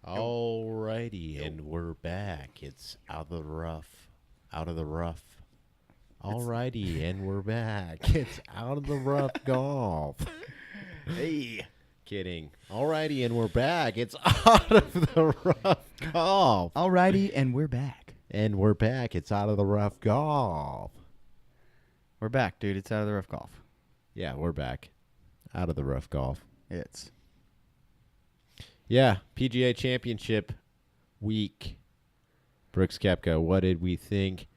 Alrighty, and we're back. It's out of the rough. Alrighty, and we're back. It's out of the rough golf. Hey. Kidding. Alrighty, and we're back. It's out of the rough golf. Alrighty, and we're back. And we're back. It's out of the rough golf. We're back, dude. It's out of the rough golf. Yeah, we're back. Out of the rough golf. It's. Yeah, PGA Championship week. Brooks Koepka, what did we think?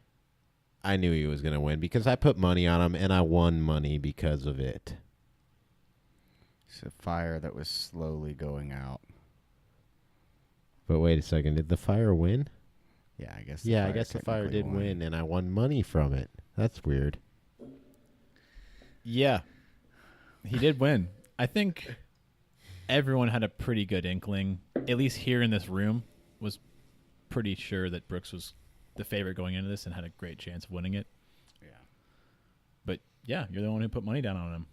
I knew he was going to win because I put money on him, and I won money because of it. It's a fire that was slowly going out. But wait a second. Did the fire win? Yeah, I guess. The fire did win, and I won money from it. That's weird. Yeah, he did win. I think everyone had a pretty good inkling, at least here in this room, was pretty sure that Brooks was the favorite going into this and had a great chance of winning it. Yeah. But, yeah, you're the one who put money down on him.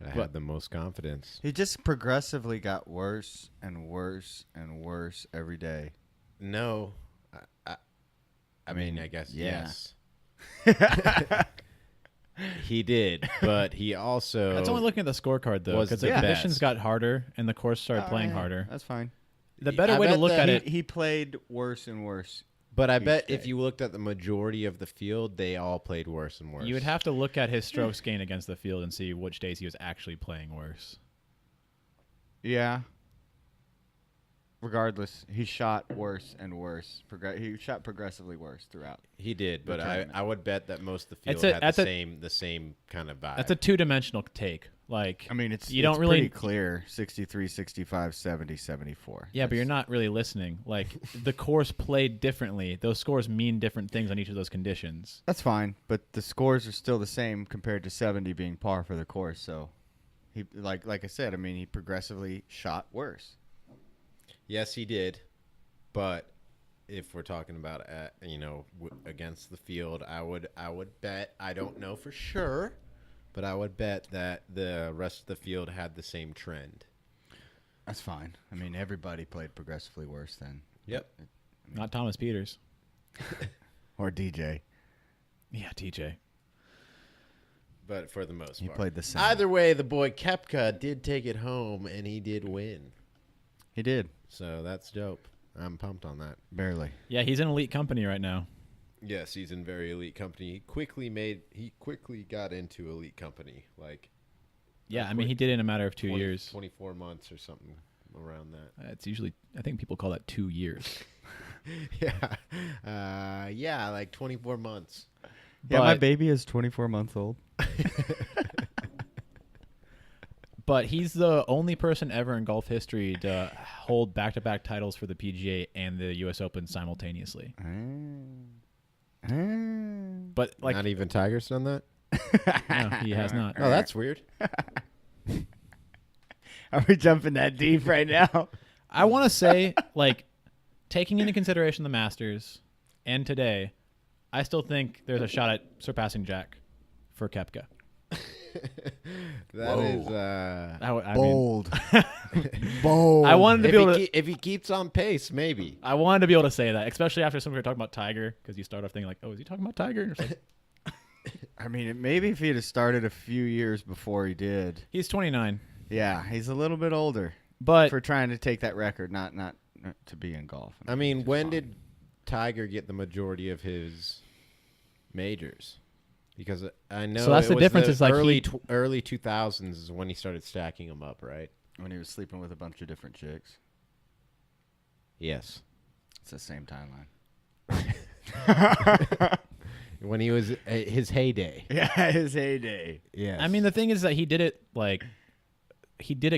I had the most confidence. He just progressively got worse and worse and worse every day. No. I mean, I guess, yeah. yes. He did, but he also... That's only looking at the scorecard, though, because the conditions got harder and the course started playing harder. That's fine. The better way to look at it... He played worse and worse. But I bet if you looked at the majority of the field, they all played worse and worse. You would have to look at his strokes gained against the field and see which days he was actually playing worse. Yeah. Regardless, he shot worse and worse. He shot progressively worse throughout. He did, but I would bet that most of the field had the same kind of vibe. That's a two-dimensional take. Like, I mean, it's don't really pretty clear. 63, 65, 70, 74. Yeah, but you're not really listening. Like, the course played differently. Those scores mean different things on each of those conditions. That's fine, but the scores are still the same compared to 70 being par for the course. So, he like I said, I mean, he progressively shot worse. Yes, he did, but if we're talking about against the field, I would bet, I don't know for sure, but I would bet that the rest of the field had the same trend. That's fine. I mean, everybody played progressively worse then. Yep. Not Thomas Peters. Or DJ. Yeah, DJ. But for the most part. He played the same. Either way, the boy Koepka did take it home, and he did win. He did. So that's dope. I'm pumped on that. Barely. Yeah, he's in elite company right now. Yes, he's in very elite company. He quickly got into elite company. Yeah, I mean, he did it in a matter of 2 years. 24 months or something around that. It's usually, I think people call that 2 years. Yeah, like 24 months. Yeah, my baby is 24 months old. But he's the only person ever in golf history to hold back-to-back titles for the PGA and the U.S. Open simultaneously. But not even Tiger's done that? No, he has not. Oh, that's weird. Are we jumping that deep right now? I want to say, taking into consideration the Masters and today, I still think there's a shot at surpassing Jack for Koepka. That is bold. Bold. I wanted to be able to. If he keeps on pace, maybe. I wanted to be able to say that, especially after some people were talking about Tiger, because you start off thinking oh, is he talking about Tiger? And it's like, I mean, maybe if he had started a few years before he did. He's 29. Yeah, he's a little bit older, but for trying to take that record, not to be in golf. I mean, when did Tiger get the majority of his majors? Because I know so that's the difference. Is early 2000s is when he started stacking them up, right? When he was sleeping with a bunch of different chicks. Yes, it's the same timeline. When he was his heyday. Yeah, his heyday. Yeah. I mean, the thing is that he did it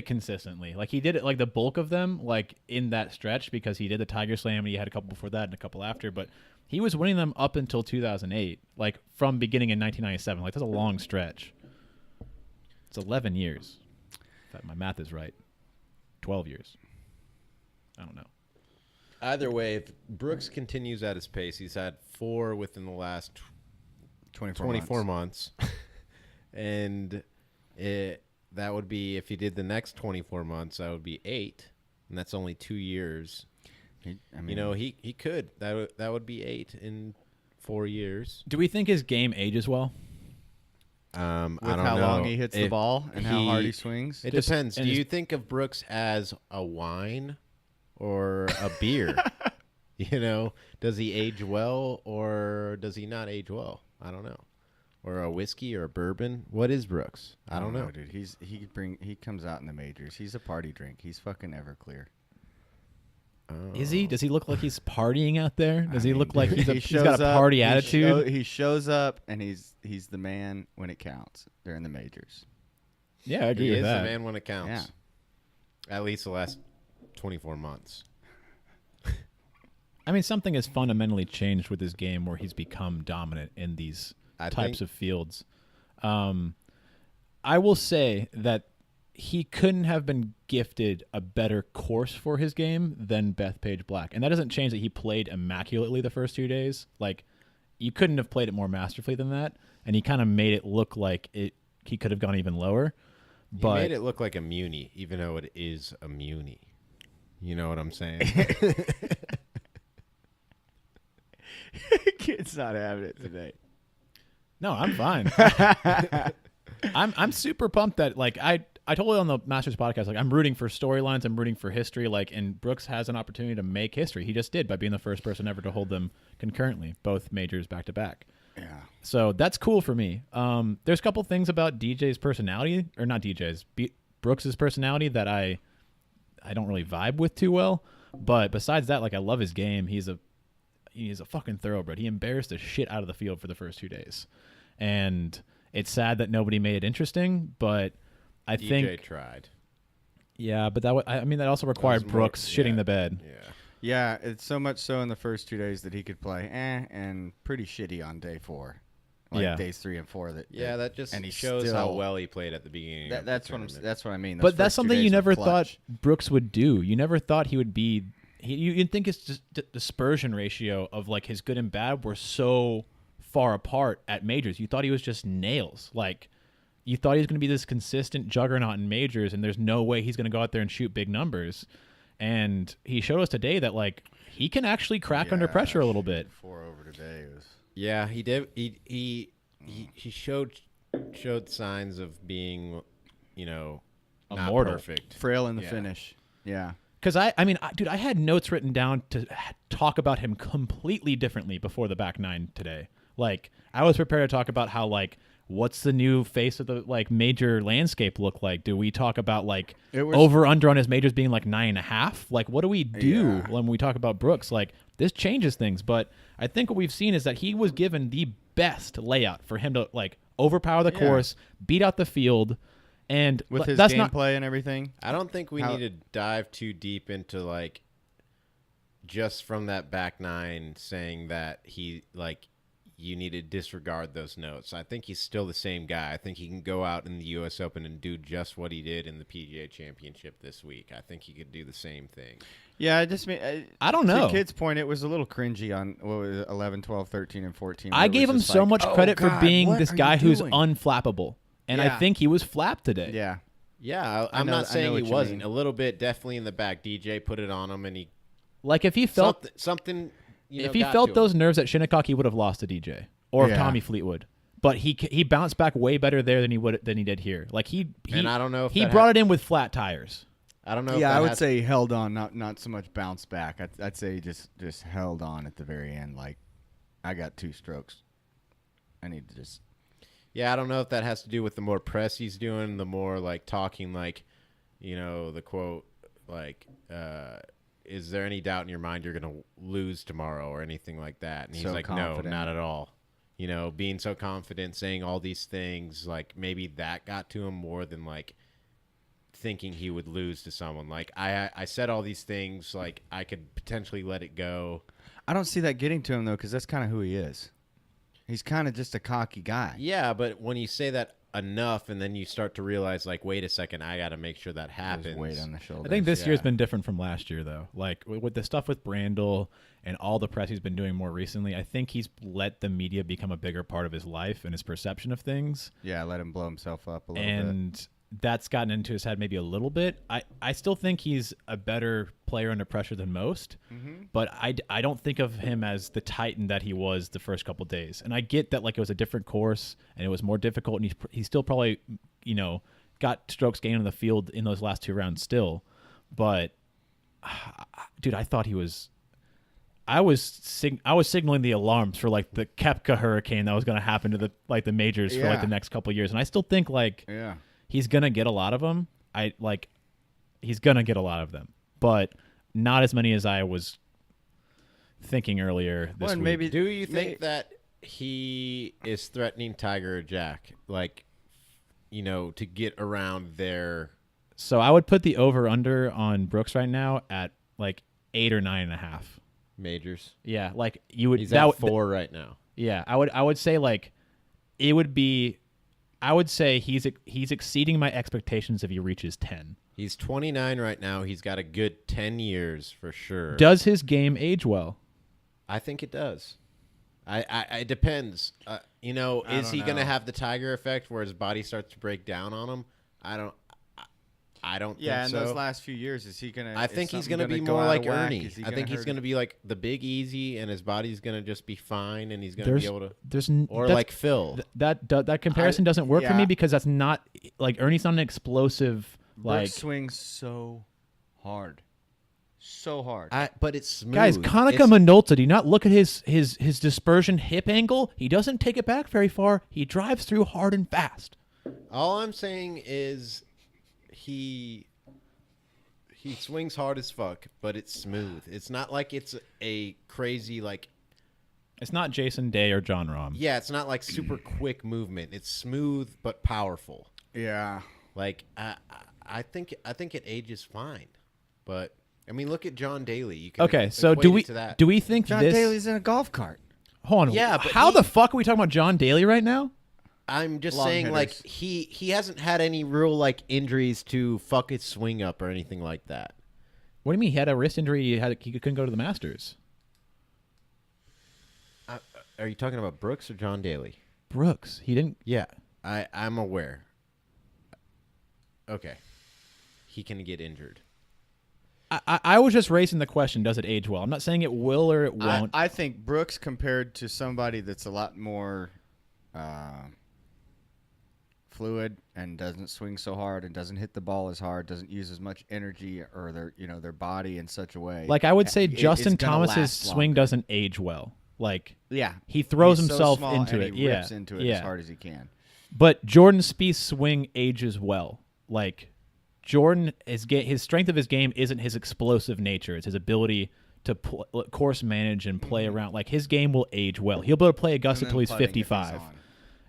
consistently. He did it the bulk of them in that stretch because he did the Tiger Slam and he had a couple before that and a couple after, but he was winning them up until 2008, from beginning in 1997. That's a long stretch. It's 11 years. If my math is right. 12 years. I don't know. Either way, if Brooks continues at his pace, he's had 4 within the last 24 months. And that would be, if he did the next 24 months, that would be 8. And that's only 2 years. He could. That would be 8 in 4 years. Do we think his game ages well? With I don't how know. long he hits the ball and how hard he swings. It Just- depends. Do and you think of Brooks as a wine or a beer? Does he age well or does he not age well? I don't know. Or a whiskey or a bourbon? What is Brooks? I don't know, dude. He comes out in the majors. He's a party drink. He's fucking Everclear. Oh. Is he? Does he look like he's partying out there? Does he look like he's He got a party attitude? He shows up and he's the man when it counts during the majors. Yeah, I agree He with is that. the man when it counts. Yeah. At least the last 24 months. I mean, something has fundamentally changed with his game where he's become dominant in these types of fields. I will say that he couldn't have been gifted a better course for his game than Bethpage Black. And that doesn't change that he played immaculately the first 2 days. Like, you couldn't have played it more masterfully than that. And he kind of made it look like he could have gone even lower. But He made it look like a muni, even though it is a muni. You know what I'm saying? Kid's not having it today. no, I'm fine. I'm super pumped that I told you on the Masters podcast, like, I'm rooting for storylines, I'm rooting for history, and Brooks has an opportunity to make history. He just did by being the first person ever to hold them concurrently, both majors back to back. Yeah. So that's cool for me. There's a couple things about DJ's personality, or not DJ's, Brooks's personality that I don't really vibe with too well. But besides that, I love his game. He's a fucking thoroughbred. He embarrassed the shit out of the field for the first 2 days, and it's sad that nobody made it interesting. But I DJ think tried. yeah, but that also required more- Brooks shitting yeah. the bed. Yeah. Yeah, it's so much so in the first 2 days that he could play and pretty shitty on day 4. Yeah. Days 3 and 4 That just and he shows still- how well he played at the beginning. of the that's what tournament. that's what I mean. Those But that's first 2 something days you were never clutch. thought Brooks would do. You never thought he would be. You'd think his dispersion ratio of his good and bad were so far apart at majors. You thought he was just nails. You thought he was going to be this consistent juggernaut in majors, and there's no way he's going to go out there and shoot big numbers. And he showed us today that he can actually crack under pressure a little bit. 4 over today was Yeah, he did. He showed signs of being, not Immortal. perfect. frail in the Yeah. finish. Yeah. Because I had notes written down to talk about him completely differently before the back nine today. I was prepared to talk about how what's the new face of the major landscape look like? Do we talk about It was- over under on his majors being 9.5? What do we do Yeah. when we talk about Brooks? This changes things, but I think what we've seen is that he was given the best layout for him to overpower the course, beat out the field, and With his that's not gameplay and everything. I don't think we How- need to dive too deep into just from that back nine saying that you need to disregard those notes. I think he's still the same guy. I think he can go out in the U.S. Open and do just what he did in the PGA Championship this week. I think he could do the same thing. Yeah, I just mean I don't know. To Kid's point, it was a little cringy on 11, 12, 13, and 14. I gave him so much credit for being this guy who's unflappable, and I Yeah. think he was flapped today. Yeah. Yeah, I I'm know- not I know saying what he you wasn't. mean. A little bit, definitely in the back. DJ put it on him, and he If he felt something. if he got felt to those him. nerves at Shinnecock, he would have lost to DJ or Yeah. Tommy Fleetwood. But he bounced back way better there than he did here. He And I don't know if he that brought it in with flat tires. I don't know. if Yeah, that I would has- say he held on, not so much bounced back. I'd say he just held on at the very end. I got 2 strokes. I need to just. Yeah, I don't know if that has to do with the more press he's doing, the more talking, the quote, is there any doubt in your mind you're going to lose tomorrow or anything like that? And he's So like, confident. no, not at all. Being so confident, saying all these things, maybe that got to him more than thinking he would lose to someone. I said all these things, I could potentially let it go. I don't see that getting to him though, because that's kind of who he is. He's kind of just a cocky guy. Yeah, but when you say that enough and then you start to realize, wait a second, I got to make sure that happens. There's weight on the shoulders. I think this Yeah. year's been different from last year, though. With the stuff with Brandel and all the press he's been doing more recently, I think he's let the media become a bigger part of his life and his perception of things. Yeah, let him blow himself up a little bit. And that's gotten into his head maybe a little bit. I still think he's a better player under pressure than most, but I don't think of him as the Titan that he was the first couple days. And I get that like it was a different course and it was more difficult, and he's still probably got strokes gained on the field in those last 2 rounds still. But dude, I thought he was. I was signaling the alarms for like the Koepka hurricane that was going to happen to the majors for like the next couple of years, and I still think like he's going to get a lot of them. He's going to get a lot of them, but not as many as I was thinking earlier this week. Maybe do you think that he is threatening Tiger or Jack, like to get around their? So I would put the over under on Brooks right now at like 8 or 9.5. Majors. Yeah, like you would. He's at 4 right now. Yeah, I would say like it would be. I would say he's exceeding my expectations if he reaches 10. He's 29 right now. He's got a good 10 years for sure. Does his game age well? I think it does. It depends. Is he going to have the Tiger effect where his body starts to break down on him? I don't think so. Yeah, in those last few years, is he going to... I think he's going to be more like Ernie. I think he's going to be like the big easy, and his body's going to just be fine, and he's going to be able to... Or like Phil. That comparison doesn't work for me because that's not... Like, Ernie's not an explosive... Brooks swings so hard. So hard. But it's smooth. Guys, Konica Minolta, do you not look at his dispersion hip angle? He doesn't take it back very far. He drives through hard and fast. All I'm saying is... He swings hard as fuck, but it's smooth. It's not like it's a crazy like. It's not Jason Day or John Rahm. Yeah, it's not like super quick movement. It's smooth but powerful. Yeah, like I think it ages fine, but I mean, look at John Daly. You can okay, so do we think John Daly's in a golf cart? Hold on. Yeah, but how the fuck are we talking about John Daly right now? I'm just saying, like, he hasn't had any real, like, injuries to fuck his swing up or anything like that. What do you mean? He had a wrist injury. He couldn't go to the Masters. Are you talking about Brooks or John Daly? Brooks. He didn't. Yeah, I'm aware. Okay. He can get injured. I was just raising the question, does it age well? I'm not saying it will or it won't. I think Brooks, compared to somebody that's a lot more... fluid and doesn't swing so hard and doesn't hit the ball as hard, doesn't use as much energy or their body in such a way. Like I would say Justin Thomas's swing doesn't age well. Like he throws himself into it. He rips into it as hard as he can. But Jordan Spieth's swing ages well. Like Jordan his strength of his game isn't his explosive nature. It's his ability to course manage and play around. Like his game will age well. He'll be able to play Augusta till he's 55.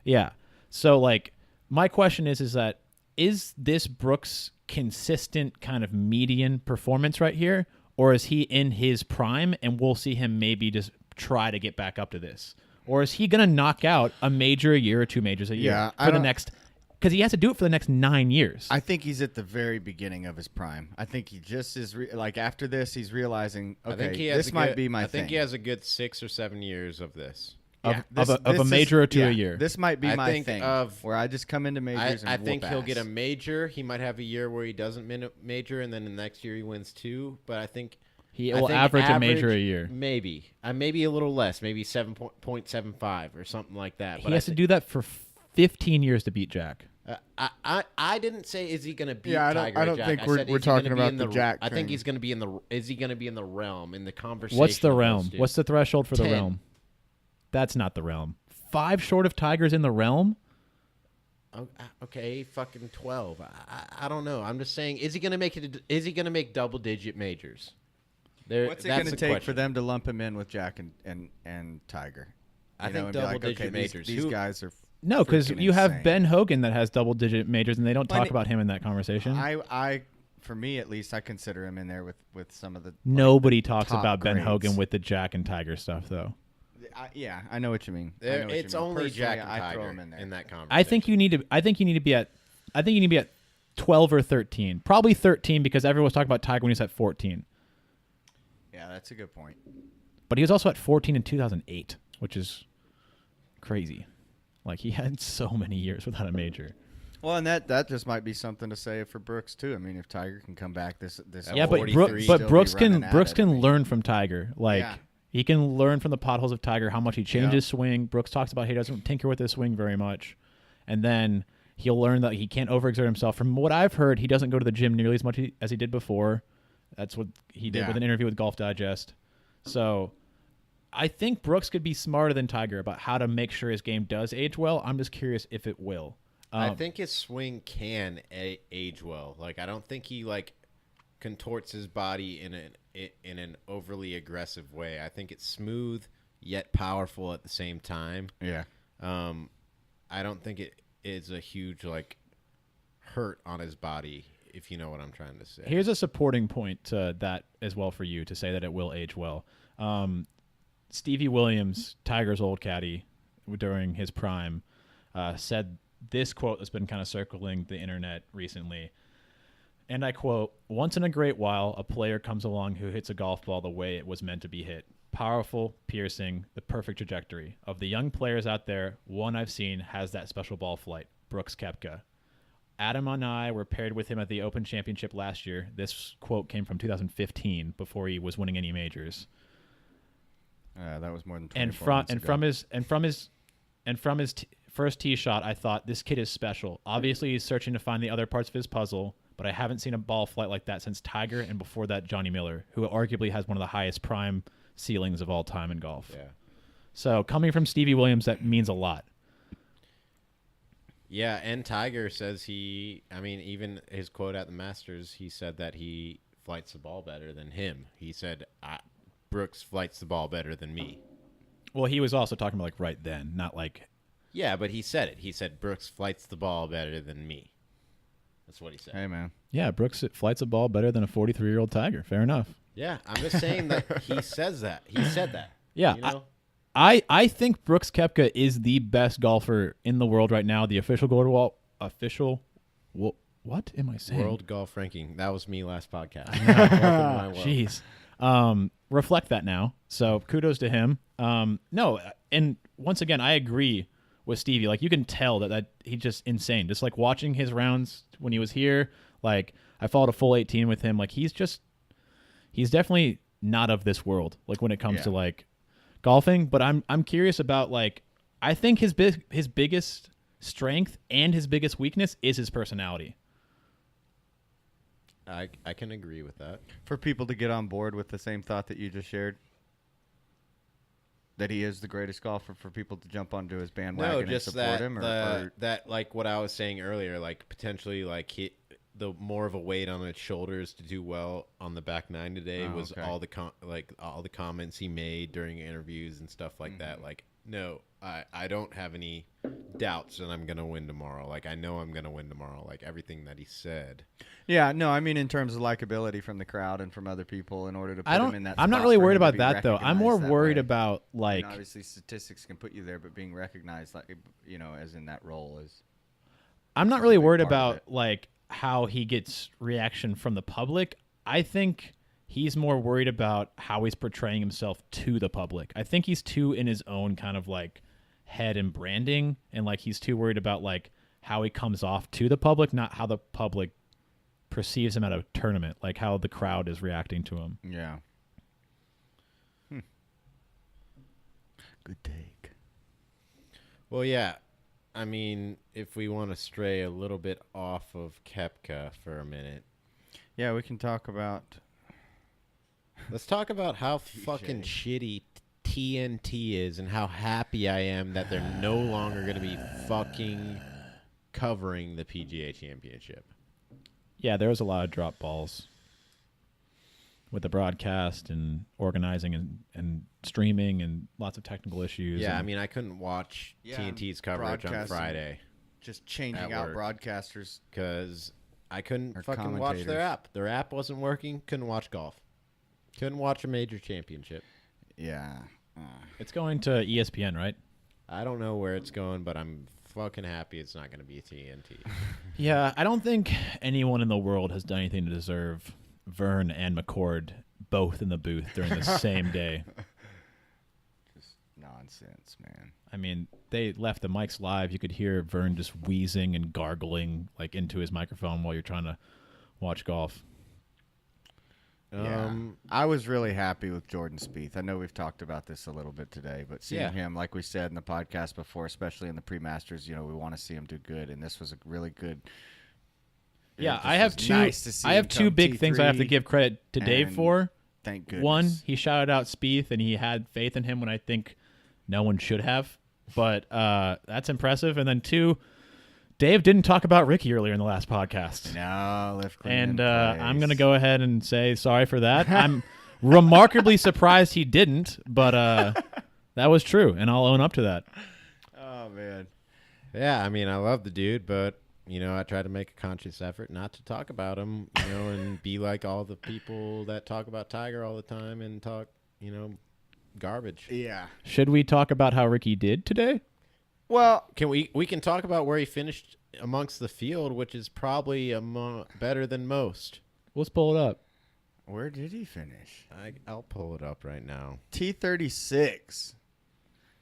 Yeah. So like my question is that is this Brooks consistent kind of median performance right here, or is he in his prime and we'll see him maybe just try to get back up to this? Or is he going to knock out a major a year or 2 majors a year for the next – because he has to do it for the next 9 years. I think he's at the very beginning of his prime. I think he just is like after this he's realizing, okay, this might be my thing. I think he has a good 6 or 7 years of this. Of a major or 2 a year. This might be my thing where I just come into majors and I think he'll get a major. He might have a year where he doesn't win a major, and then the next year he wins 2. But I think he will average a major a year. Maybe. Maybe a little less, maybe 7.75 or something like that. He has to do that for 15 years to beat Jack. I didn't say is he going to beat Tiger. I don't Jack. think we're talking about the Jack I thing. think he's going to be in the. Is he going to be in the realm, in the conversation? What's the realm? What's the threshold for the realm? That's not the realm. 5 short of Tiger's in the realm? Okay, fucking 12. I don't know. I'm just saying, is he going to make it? Is he going to make double-digit majors? What's it going to take for them to lump him in with Jack and Tiger? I think double-digit majors. These guys are no, because you have Ben Hogan that has double-digit majors, and they don't talk about him in that conversation. For me at least, I consider him in there with some of the. Nobody talks about Ben Hogan with the Jack and Tiger stuff, though. I know what you mean. It's only Jack and Tiger in that conversation. I think you need to be at 12 or 13. Probably 13 because everyone was talking about Tiger when he was at 14. Yeah, that's a good point. But he was also at 14 in 2008, which is crazy. Like he had so many years without a major. Well, and that just might be something to say for Brooks too. I mean, if Tiger can come back this Yeah, but 43, but still Brooks be can running at Brooks it, can I mean. learn from Tiger. Like Yeah. he can learn from the potholes of Tiger how much he changed Yeah. his swing. Brooks talks about he doesn't tinker with his swing very much, and then he'll learn that he can't overexert himself. From what I've heard, he doesn't go to the gym nearly as much as he did before. That's what he did Yeah. with an interview with Golf Digest. So I think Brooks could be smarter than Tiger about how to make sure his game does age well. I'm just curious if it will. I think his swing can age well. Like I don't think he like contorts his body in an overly aggressive way. I think it's smooth yet powerful at the same time. Yeah. I don't think it is a huge like hurt on his body, if you know what I'm trying to say. Here's a supporting point to that as well for you to say that it will age well. Stevie Williams, Tiger's old caddy during his prime, said this quote that's been kind of circling the internet recently. And I quote, "Once in a great while, a player comes along who hits a golf ball the way it was meant to be hit. Powerful, piercing, the perfect trajectory. Of the young players out there, one I've seen has that special ball flight, Brooks Koepka. Adam and I were paired with him at the Open Championship last year." This quote came from 2015 before he was winning any majors. That was more than 24 And from his first tee shot, I thought, this kid is special. Obviously, he's searching to find the other parts of his puzzle, but I haven't seen a ball flight like that since Tiger and before that Johnny Miller, who arguably has one of the highest prime ceilings of all time in golf. Yeah. So coming from Stevie Williams, that means a lot. Yeah, and Tiger says even his quote at the Masters, he said that he flights the ball better than him. He said, Brooks flights the ball better than me. Well, he was also talking about like right then, not like... Yeah, but he said it. He said, Brooks flights the ball better than me. That's what he said. Hey, man. Yeah, Brooks flights a ball better than a 43-year-old Tiger. Fair enough. Yeah, I'm just saying that he says that. He said that. Yeah, You know? I think Brooks Koepka is the best golfer in the world right now. The official what am I saying? World golf ranking. That was me last podcast. Welcome to my world. Jeez. Reflect that now. So kudos to him. No, and once again, I agree with Stevie. Like you can tell that he's just insane. Just like watching his rounds when he was here. Like I followed a full 18 with him. Like he's definitely not of this world. Like when it comes to like golfing. But I'm curious about like I think his biggest strength and his biggest weakness is his personality. I can agree with that. For people to get on board with the same thought that you just shared, that he is the greatest golfer, for people to jump onto his bandwagon and just support him, that like what I was saying earlier, like potentially like the more of a weight on his shoulders to do well on the back nine today was okay. all the comments he made during interviews and stuff like that. Like, no, I don't have any doubts that I'm gonna win tomorrow. Like I know I'm gonna win tomorrow. Like everything that he said. Yeah, no, I mean in terms of likability from the crowd and from other people, in order to put him in that. I'm not spot really for worried him to about be that though. I'm more recognized that worried way. about I like mean, obviously statistics can put you there, but being recognized, like as in that role is. I'm not That's a really big worried part of about it. like how he gets reaction from the public. I think he's more worried about how he's portraying himself to the public. I think he's too in his own kind of like head and branding, and like he's too worried about like how he comes off to the public, not how the public perceives him at a tournament, like how the crowd is reacting to him. Yeah. Good take. Well, yeah. I mean, if we want to stray a little bit off of Koepka for a minute, Yeah, we can talk about. let's talk about how fucking shitty TNT is and how happy I am that they're no longer going to be fucking covering the PGA Championship. Yeah, there was a lot of drop balls with the broadcast and organizing and streaming and lots of technical issues. Yeah, and I mean, I couldn't watch Yeah, TNT's coverage on broadcasting. Friday Just changing At out work. broadcasters. because I couldn't Or fucking watch their commentators. app. Their app wasn't working. Couldn't watch golf. Couldn't watch a major championship. Yeah. it's going to ESPN, right? I don't know where it's going, but I'm fucking happy it's not going to be TNT. Yeah, I don't think anyone in the world has done anything to deserve Vern and McCord both in the booth during the same day. Just nonsense, man. I mean, they left the mics live. You could hear Vern just wheezing and gargling like into his microphone while you're trying to watch golf. Yeah. I was really happy with Jordan Spieth. I know we've talked about this a little bit today, but seeing him, like we said in the podcast before, especially in the pre-Masters, we want to see him do good, and this was a really good. Yeah, I have two big things I have to give credit to Dave for. Thank goodness. One, he shouted out Spieth, and he had faith in him when I think no one should have, but that's impressive. And then two, Dave didn't talk about Ricky earlier in the last podcast. No, lift clean and I'm going to go ahead and say sorry for that. I'm remarkably surprised he didn't, but that was true, and I'll own up to that. Oh, man. Yeah, I mean, I love the dude, but, I try to make a conscious effort not to talk about him, and be like all the people that talk about Tiger all the time and talk, garbage. Yeah. Should we talk about how Ricky did today? Well, we can talk about where he finished amongst the field, which is probably better than most. Let's pull it up. Where did he finish? I'll pull it up right now. T36.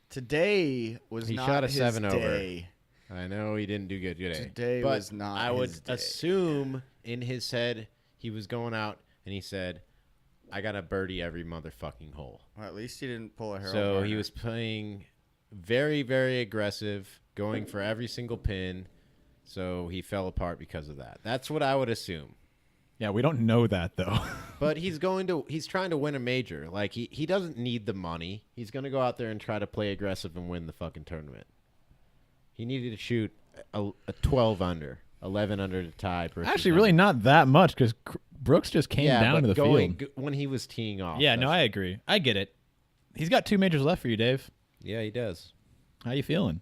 Today was he not shot a his 7 day. over. I know he didn't do good today. Today but was not I would his day. assume in his head he was going out and he said, I got a birdie every motherfucking hole. Well, at least he didn't pull a Harold So Varner. he was playing very, very aggressive, going for every single pin. So he fell apart because of that. That's what I would assume. Yeah, we don't know that, though. But he's trying to win a major. Like, he doesn't need the money. He's going to go out there and try to play aggressive and win the fucking tournament. He needed to shoot a 12 under, 11 under to tie. Actually, really not that much because Brooks just came down to the field. When he was teeing off. Yeah, no, I agree. I get it. He's got 2 majors left for you, Dave. Yeah, he does. How you feeling?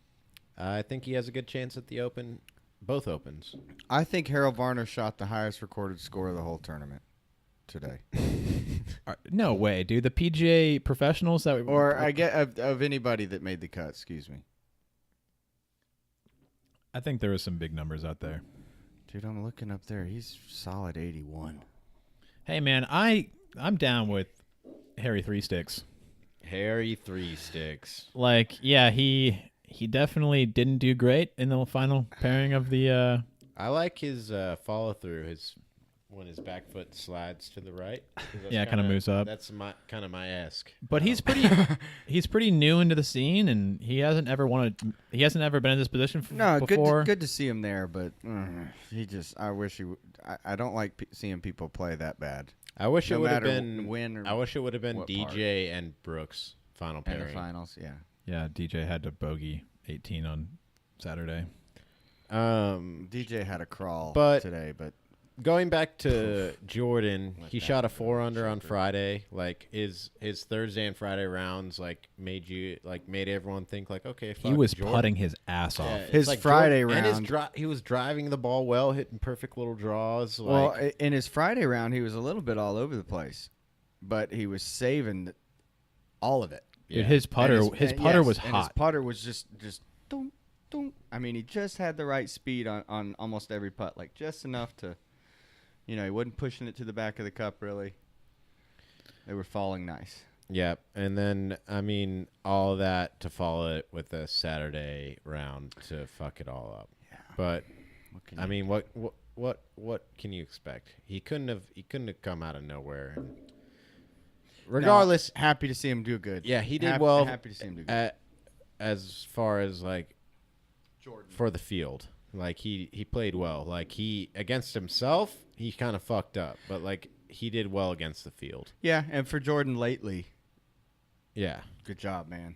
I think he has a good chance at the Open, both Opens. I think Harold Varner shot the highest recorded score of the whole tournament today. No way, dude. The PGA professionals that Or I get of anybody that made the cut, excuse me. I think there was some big numbers out there. Dude, I'm looking up there. He's solid 81. Hey, man, I'm down with Harry Three Sticks. Harry Three Sticks. Like, yeah, he definitely didn't do great in the final pairing of the. I like his follow through. When his back foot slides to the right. Yeah, kind of moves up. That's kind of my esque. But he's pretty new into the scene, and he hasn't ever been in this position before. Good to see him there, but I wish he. I don't like seeing people play that bad. I wish no it would have matter been win or I wish it would have been what DJ and Brooks final pairing. in the finals. Yeah. Yeah, DJ had to bogey 18 on Saturday. DJ had a crawl today, but going back to Jordan, he that shot a go 4 under on shoulder. Friday. Like his Thursday and Friday rounds made everyone think like, okay, fuck, He was Jordan. putting his ass off. Yeah, it's His like Friday Jordan, round- and he was driving the ball well, hitting perfect little draws. Well, in his Friday round, he was a little bit all over the place, but he was saving all of it. Dude, his putter, was and hot. His putter was just don't. I mean, he just had the right speed on almost every putt, like just enough to, he wasn't pushing it to the back of the cup really. They were falling nice. yeah, and then I mean all that to follow it with a Saturday round to fuck it all up. Yeah. But I you mean, what can you expect? He couldn't have come out of nowhere. Regardless, happy to see him do good. yeah, he did well. Happy to see him do good. As far as like Jordan. for the field, like he played well. Like he against himself, he kind of fucked up, but like he did well against the field. Yeah, and for Jordan lately, Yeah. good job, man.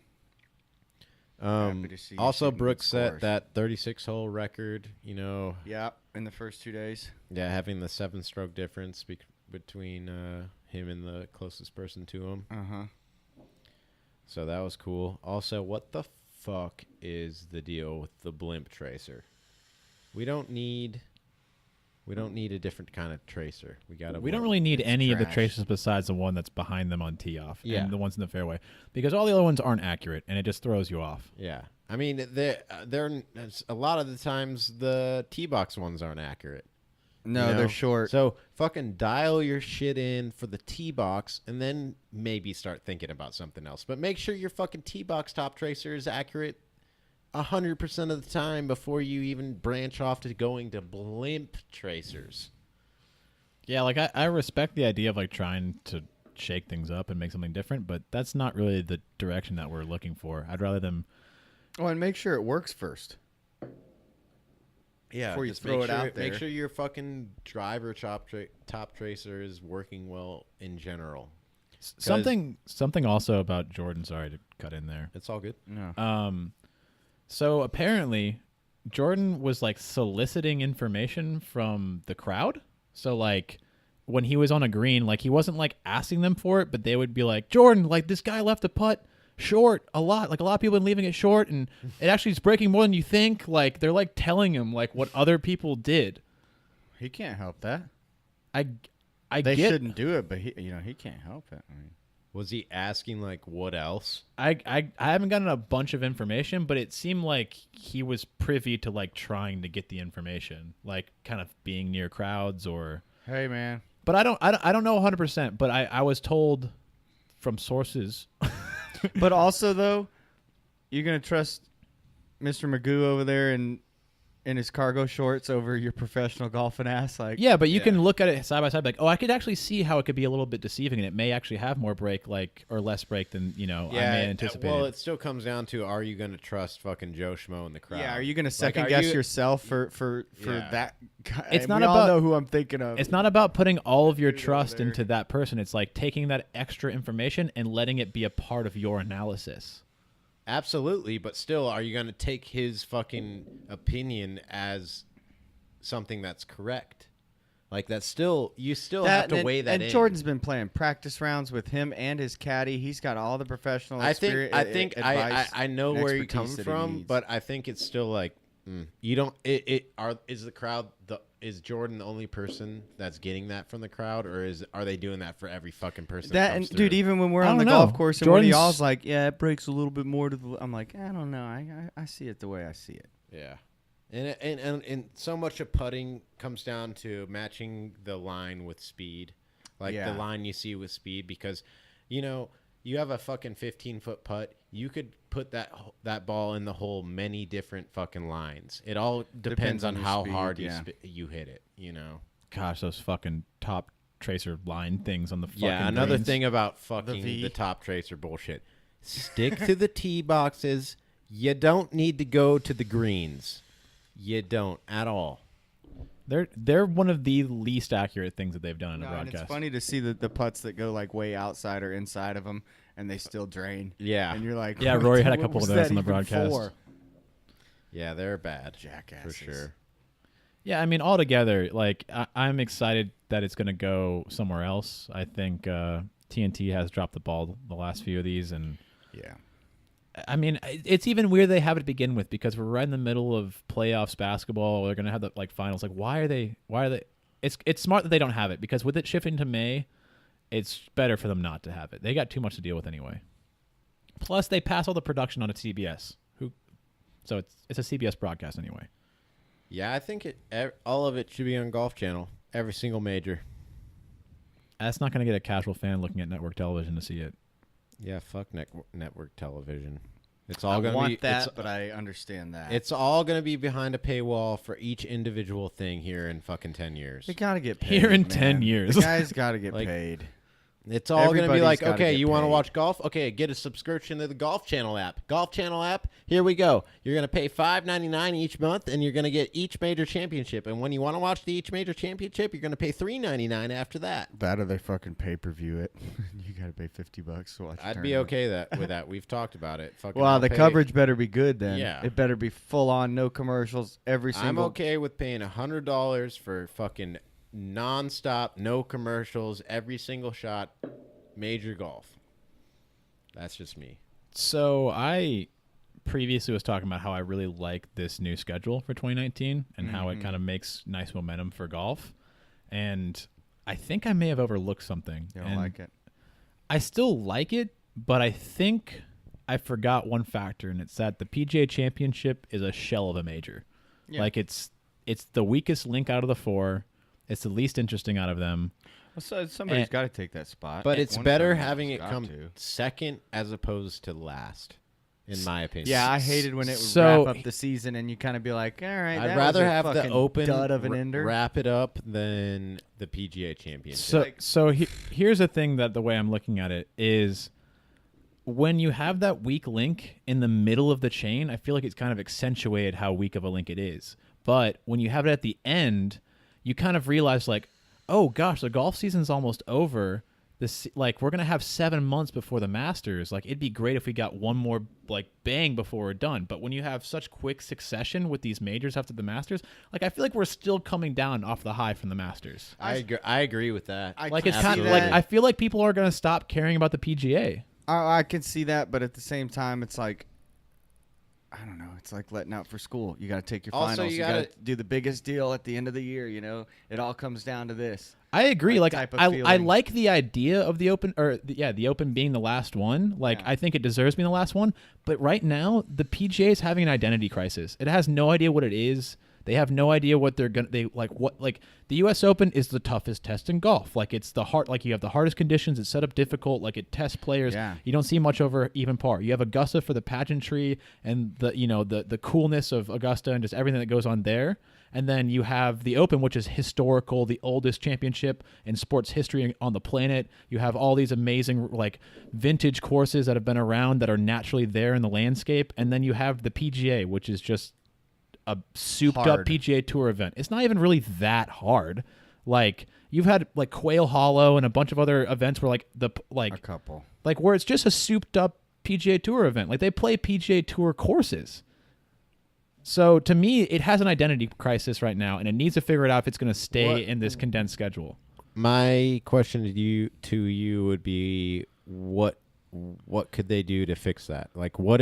Happy to see you Also, shooting good Brooks set scores. that 36-hole record. Yeah, in the first 2 days. Yeah, having the 7-stroke difference between him and the closest person to him. Uh-huh. So that was cool. Also, what the fuck is the deal with the blimp tracer? We don't need a different kind of tracer. We don't really need any of the trash. traces besides the one that's behind them on tee off Yeah. and the ones in the fairway, because all the other ones aren't accurate and it just throws you off. Yeah. I mean, they're a lot of the times the tee box ones aren't accurate. No, they're short. So fucking dial your shit in for the tee box and then maybe start thinking about something else. But make sure your fucking tee box top tracer is accurate 100% of the time before you even branch off to going to blimp tracers. Yeah, like I respect the idea of like trying to shake things up and make something different, but that's not really the direction that we're looking for. I'd rather them. Oh, and make sure it works first. Yeah, Before you just throw make it sure, out there. Make sure your fucking driver top tracer is working well in general. Something also about Jordan. Sorry to cut in there. It's all good. No. So apparently, Jordan was like soliciting information from the crowd. So like when he was on a green, like he wasn't like asking them for it, but they would be like, Jordan, like this guy left a putt short a lot. Like a lot of people have been leaving it short, and it actually is breaking more than you think. Like they're like telling him like what other people did. He can't help that. They shouldn't do it, but he can't help it. I mean, Was he asking like what else? I haven't gotten a bunch of information, but it seemed like he was privy to like trying to get the information, like kind of being near crowds or. hey man. But I don't know 100%. But I was told from sources. But also though, you're gonna trust Mr. Magoo over there in his cargo shorts over your professional golfing ass, like Yeah, but you can look at it side by side, like, oh, I could actually see how it could be a little bit deceiving, and it may actually have more break, like, or less break than I may anticipate. Well, it still comes down to: are you going to trust fucking Joe Schmo in the crowd? Yeah, are you gonna second guess yourself for Yeah. that guy? It's not we all about- know who I'm thinking of. It's not about putting all of your Dude over trust there. into that person. It's like taking that extra information and letting it be a part of your analysis. Absolutely, but still, are you going to take his fucking opinion as something that's correct? Like that's still you still have to weigh that and in. Jordan's been playing practice rounds with him and his caddy. He's got all the professional I think advice I know and where you're expertise coming that he from, needs. but I think it's still like you don't. Is the crowd is Jordan the only person that's getting that from the crowd, or are they doing that for every fucking person? that comes and dude, through? even when we're I on the don't know. golf course and one of Jordan's- y'all's like, yeah, it breaks a little bit more to the. I'm like, I don't know. I see it the way I see it. Yeah. And so much of putting comes down to matching the line with speed, like Yeah. the line you see with speed, because you have a fucking 15-foot putt, you could put that ball in the hole many different fucking lines. It all depends on on your how speed, hard yeah. you hit it. Gosh, those fucking top tracer line things on the fucking Another greens. thing about V. fucking the top tracer bullshit: stick to the tee boxes. You don't need to go to the greens. You don't at all. They're one of the least accurate things that they've done in a And broadcast. it's funny to see the putts that go like way outside or inside of them, and they still drain. Yeah. And you're like, Yeah, what Rory had a what couple was of those that on the even broadcast. for? Yeah, they're bad. Jackasses. For sure. Yeah, I mean, altogether, like I'm excited that it's going to go somewhere else. I think TNT has dropped the ball the last few of these, and Yeah. I mean, it's even weird they have it to begin with because we're right in the middle of playoffs basketball. They're going to have the like finals. Like, why are they? It's smart that they don't have it because with it shifting to May, it's better for them not to have it. They got too much to deal with anyway. Plus, they pass all the production on to CBS, so it's a CBS broadcast anyway. Yeah, I think all of it should be on Golf Channel. Every single major. That's not going to get a casual fan looking at network television to see it. Yeah, fuck network television. It's all I gonna want be that, but I understand that. It's all gonna be behind a paywall for each individual thing here in fucking 10 years. They gotta get paid. Here in man. 10 years. The guys gotta get Like, paid. It's all going to be Everybody's like, gotta okay, get you want to paid. watch golf? Okay, get a subscription to the Golf Channel app. Golf Channel app, here we go. You're going to pay $5.99 each month, and you're going to get each major championship. And when you want to watch the each major championship, you're going to pay $3.99 after that. That or they fucking pay-per-view it. You gotta pay $50 to watch. I'd be okay with that. We've talked about it. Fucking Well, I'll the pay- coverage better be good then. Yeah. It better be full on, no commercials, every I'm single. okay with paying $100 for fucking nonstop, no commercials, every single shot, major golf. That's just me. So I previously was talking about how I really like this new schedule for 2019 and how it kind of makes nice momentum for golf. And I think I may have overlooked something. You don't And like it. I still like it, but I think I forgot one factor, and it's that the PGA Championship is a shell of a major. Yeah. Like it's the weakest link out of the four. It's the least interesting out of them. Well, so somebody's And- got to take that spot. But it's One better person's having it got come to. second as opposed to last. in my opinion. Yeah, I hated when it would So- wrap up the season and you kind of be like, all right, I'd that rather was a have the fucking Open dud of an ender. wrap it up than the PGA Championship. Here's the thing that the way I'm looking at it is when you have that weak link in the middle of the chain, I feel like it's kind of accentuated how weak of a link it is. But when you have it at the end, you kind of realize like, oh gosh, the golf season's almost over. We're gonna have 7 months before the Masters. Like, it'd be great if we got one more like bang before we're done. But when you have such quick succession with these majors after the Masters, like I feel like we're still coming down off the high from the Masters. I agree with that. Like it's kind of like I feel like people are gonna stop caring about the PGA. I can see that, but at the same time, it's like, I don't know. It's like letting out for school. You got to take your Also, finals. you You got gotta- to do the biggest deal at the end of the year. It all comes down to this. I agree. Like, Like type of I feeling. like the idea of the Open, or the Open being the last one. Like Yeah. I think it deserves being the last one. But right now, the PGA is having an identity crisis. It has no idea what it is. They have no idea what they're gonna. Like the U.S. Open is the toughest test in golf. Like it's the hard. Like you have the hardest conditions. It's set up difficult. Like it tests players. Yeah. You don't see much over even par. You have Augusta for the pageantry and the coolness of Augusta and just everything that goes on there. And then you have the Open, which is historical, the oldest championship in sports history on the planet. You have all these amazing like vintage courses that have been around that are naturally there in the landscape. And then you have the PGA, which is just a souped up Hard. PGA Tour event. It's not even really that hard. Like you've had like Quail Hollow and a bunch of other events where A couple. like where it's just a souped up PGA Tour event. Like they play PGA Tour courses. So to me, it has an identity crisis right now, and it needs to figure it out if it's going to stay in this condensed schedule. My question to you would be what could they do to fix that? Like what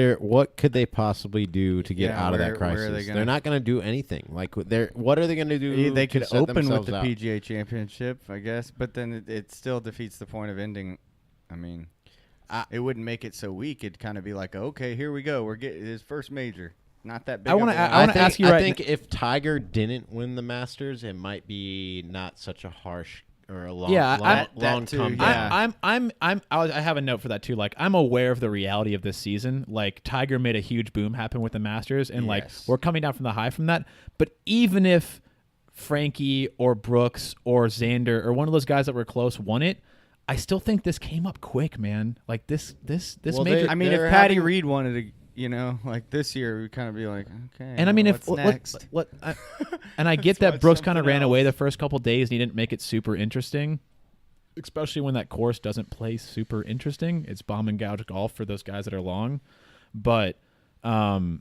could they possibly do to get out of that where are crisis? they gonna- They're not going to do anything. Like what are they going to do? They to could set open with themselves the out? PGA Championship, I guess, but then it still defeats the point of ending. I mean, it wouldn't make it so weak. It'd kind of be like, okay, here we go. We're getting his first major. Not that big. I wanna of a- I wanna ask you right I think if Tiger didn't win the Masters, it might be not such a harsh or a long, Yeah, long too, comeback. yeah. I have a note for that too. Like I'm aware of the reality of this season. Like Tiger made a huge boom happen with the Masters, and like Yes. we're coming down from the high from that. But even if Frankie or Brooks or Xander or one of those guys that were close won it, I still think this came up quick, man. Like this Well, major. I mean, They're if Patty having- Reed wanted to, like this year, we'd kind of be like, okay. And I mean, what's if next? and I get Let's watch that Brooks kind of something ran away else. the first couple days and he didn't make it super interesting, especially when that course doesn't play super interesting. It's bomb and gouge golf for those guys that are long, but I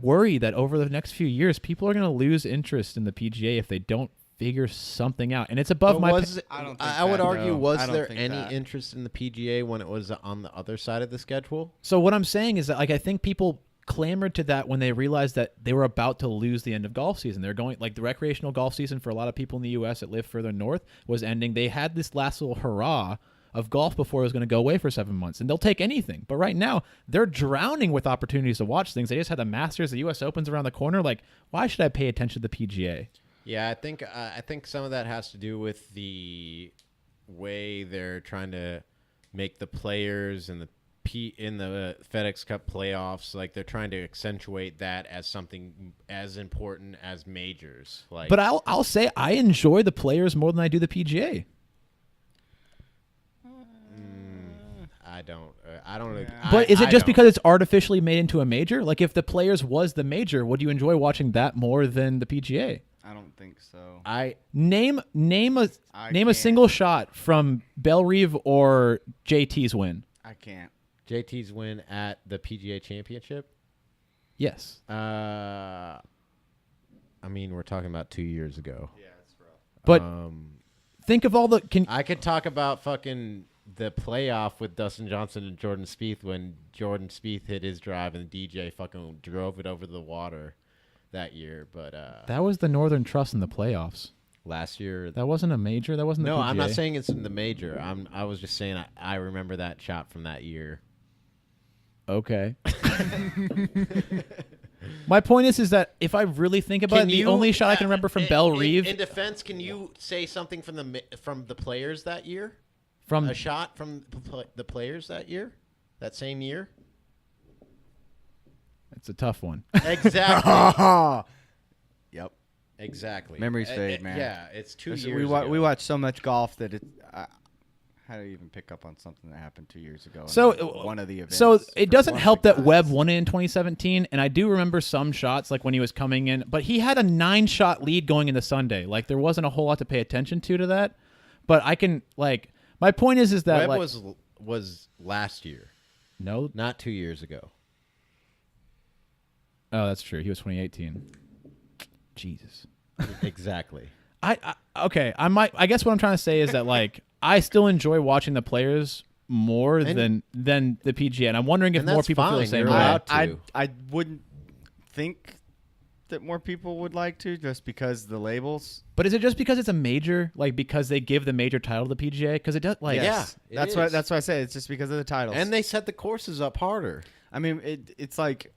worry that over the next few years, people are going to lose interest in the PGA if they don't figure something out, and it's above my. I don't think I would that, argue, though. was I don't there think any that. interest in the PGA when it was on the other side of the schedule? So what I'm saying is that like I think people clamored to that when they realized that they were about to lose the end of golf season. They're going like the recreational golf season for a lot of people in the U.S. that live further north was ending. They had this last little hurrah of golf before it was going to go away for 7 months, and they'll take anything. But right now, they're drowning with opportunities to watch things. They just had the Masters, the U.S. Open's around the corner. Like, why should I pay attention to the PGA? Yeah, I think some of that has to do with the way they're trying to make the players and in the FedEx Cup playoffs, like they're trying to accentuate that as something as important as majors. Like, But I'll say I enjoy the players more than I do the PGA. I don't. Yeah. But is it I just don't. because it's artificially made into a major? Like if the players was the major, would you enjoy watching that more than the PGA? I don't think so. Name a I name a can't. single shot from Bellerive or JT's win. I can't. JT's win at the PGA Championship? Yes. I mean, we're talking about 2 years ago. Yeah, it's rough. But think of all the I could talk about fucking the playoff with Dustin Johnson and Jordan Spieth when Jordan Spieth hit his drive and DJ fucking drove it over the water that year. But that was the Northern Trust in the playoffs. last year, That wasn't a major. That wasn't the no, PGA. I'm not saying it's in the major. I was just saying I remember that shot from that year. Okay. My point is that if I really think about it, the only shot I can remember from Bellerive In defense, can you say something from the players that year? from A shot from the players that year, that same year. It's a tough one. Exactly. Yep. Exactly. Memories fade, man. Yeah, it's 2 Listen, years we ago. watch so much golf that how do you even pick up on something that happened 2 years ago? So one of the events. So it doesn't for one help of the that Webb guys. won it in 2017, and I do remember some shots like when he was coming in, but he had a 9-shot lead going into Sunday. Like there wasn't a whole lot to pay attention to that. But I can like my point is that Webb like was last year, no, not 2 years ago. oh that's true. He was 2018. Jesus. Exactly. Okay. I guess what I'm trying to say is that like I still enjoy watching the players more than the PGA, and I'm wondering if And more that's people feel the fine. same You're way. allowed to. I wouldn't think that more people would like to just because the labels. But is it just because it's a major, like because they give the major title to the PGA? Because it does, like, Yes. it that's is. why I say it's just because of the titles. And they set the courses up harder. I mean, it's like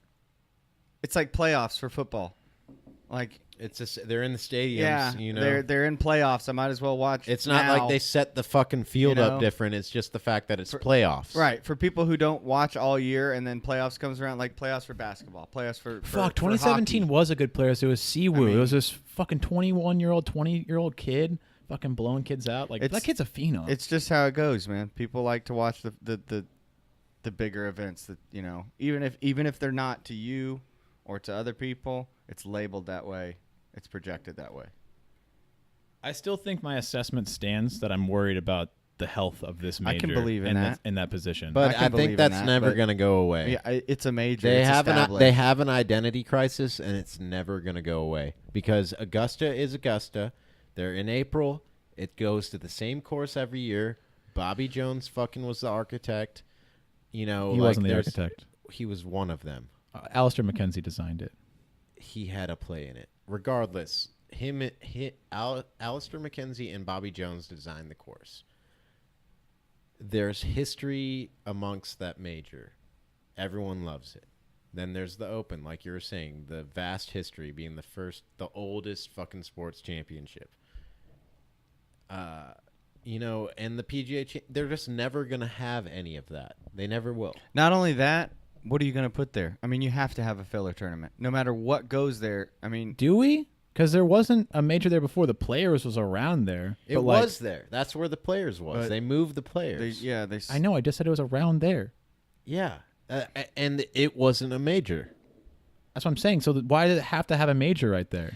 playoffs for football. Like They're in the stadiums. yeah, You know, they're in playoffs. I might as well watch. it's not now. like they set the fucking field You up know? different. It's just the fact that it's playoffs. Right, for people who don't watch all year and then playoffs comes around, like playoffs for basketball, playoffs for fuck, for 2017 hockey. was a good player. So it was Siwoo. I mean- It was this fucking 21-year-old, 20-year-old kid fucking blowing kids out. Like, It's- that kid's a phenom. It's just how it goes, man. People like to watch the bigger events that, you know, even if they're not to you or to other people, it's labeled that way. It's projected that way. I still think my assessment stands that I'm worried about the health of this major. I can believe in that. in that position. But I I, can believe think in that's that, never but- going to go away. Yeah, it's a major. They it's have established. they have an identity crisis, and it's never going to go away because Augusta is Augusta. They're in April. It goes to the same course every year. Bobby Jones fucking was the architect. You know, he like, wasn't the there's- architect. He was one of them. Alistair McKenzie designed it. He had a play in it. Regardless, Alistair McKenzie and Bobby Jones designed the course. There's history amongst that major. Everyone loves it. Then there's the Open, like you were saying, the vast history being the oldest fucking sports championship. You know, and the PGA, they're just never going to have any of that. They never will. Not only that, what are you going to put there? I mean, you have to have a filler tournament, no matter what goes there. I mean, Do we? Because there wasn't a major there before. The Players was around there. It but, like, was there. That's where the players was. But They moved the players. they. I know. I just said it was around there. Yeah. And it wasn't a major. That's what I'm saying. So why did it have to have a major right there?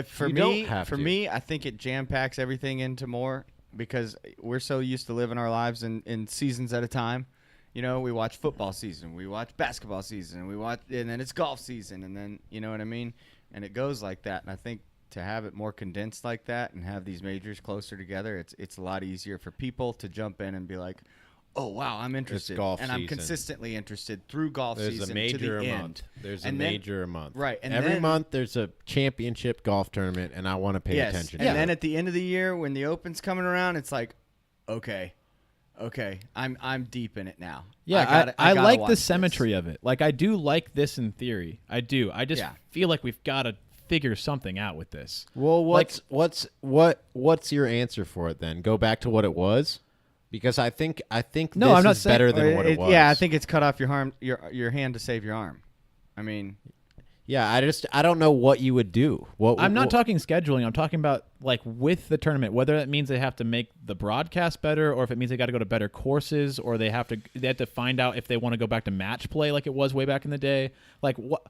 For You me, don't have to. I think it jam packs everything into more because we're so used to living our lives in seasons at a time. You know, we watch football season, we watch basketball season, and then it's golf season, and then you know what I mean, and it goes like that. And I think to have it more condensed like that and have these majors closer together, it's a lot easier for people to jump in and be like, oh wow, I'm interested, golf and I'm season. consistently interested through golf There's season a major to the a end. month. There's a And then- major a month. right, and every then- month there's a championship golf tournament, and I want to pay Yes, attention. and to then it. at the end of the year when the Open's coming around, it's like, okay, I'm deep in it now. Yeah, I I gotta like watch the this. symmetry of it. Like I do like this in theory. I do. I just Yeah. feel like we've got to figure something out with this. Well, Like- what's your answer for it then? Go back to what it was, because I think No, this I'm not is saying- better than what it was. Yeah, I think it's cut off your hand to save your arm. I mean, Yeah, I don't know what you would do. I'm not talking scheduling. I'm talking about like with the tournament, whether that means they have to make the broadcast better, or if it means they got to go to better courses, or they have to find out if they want to go back to match play like it was way back in the day. Like what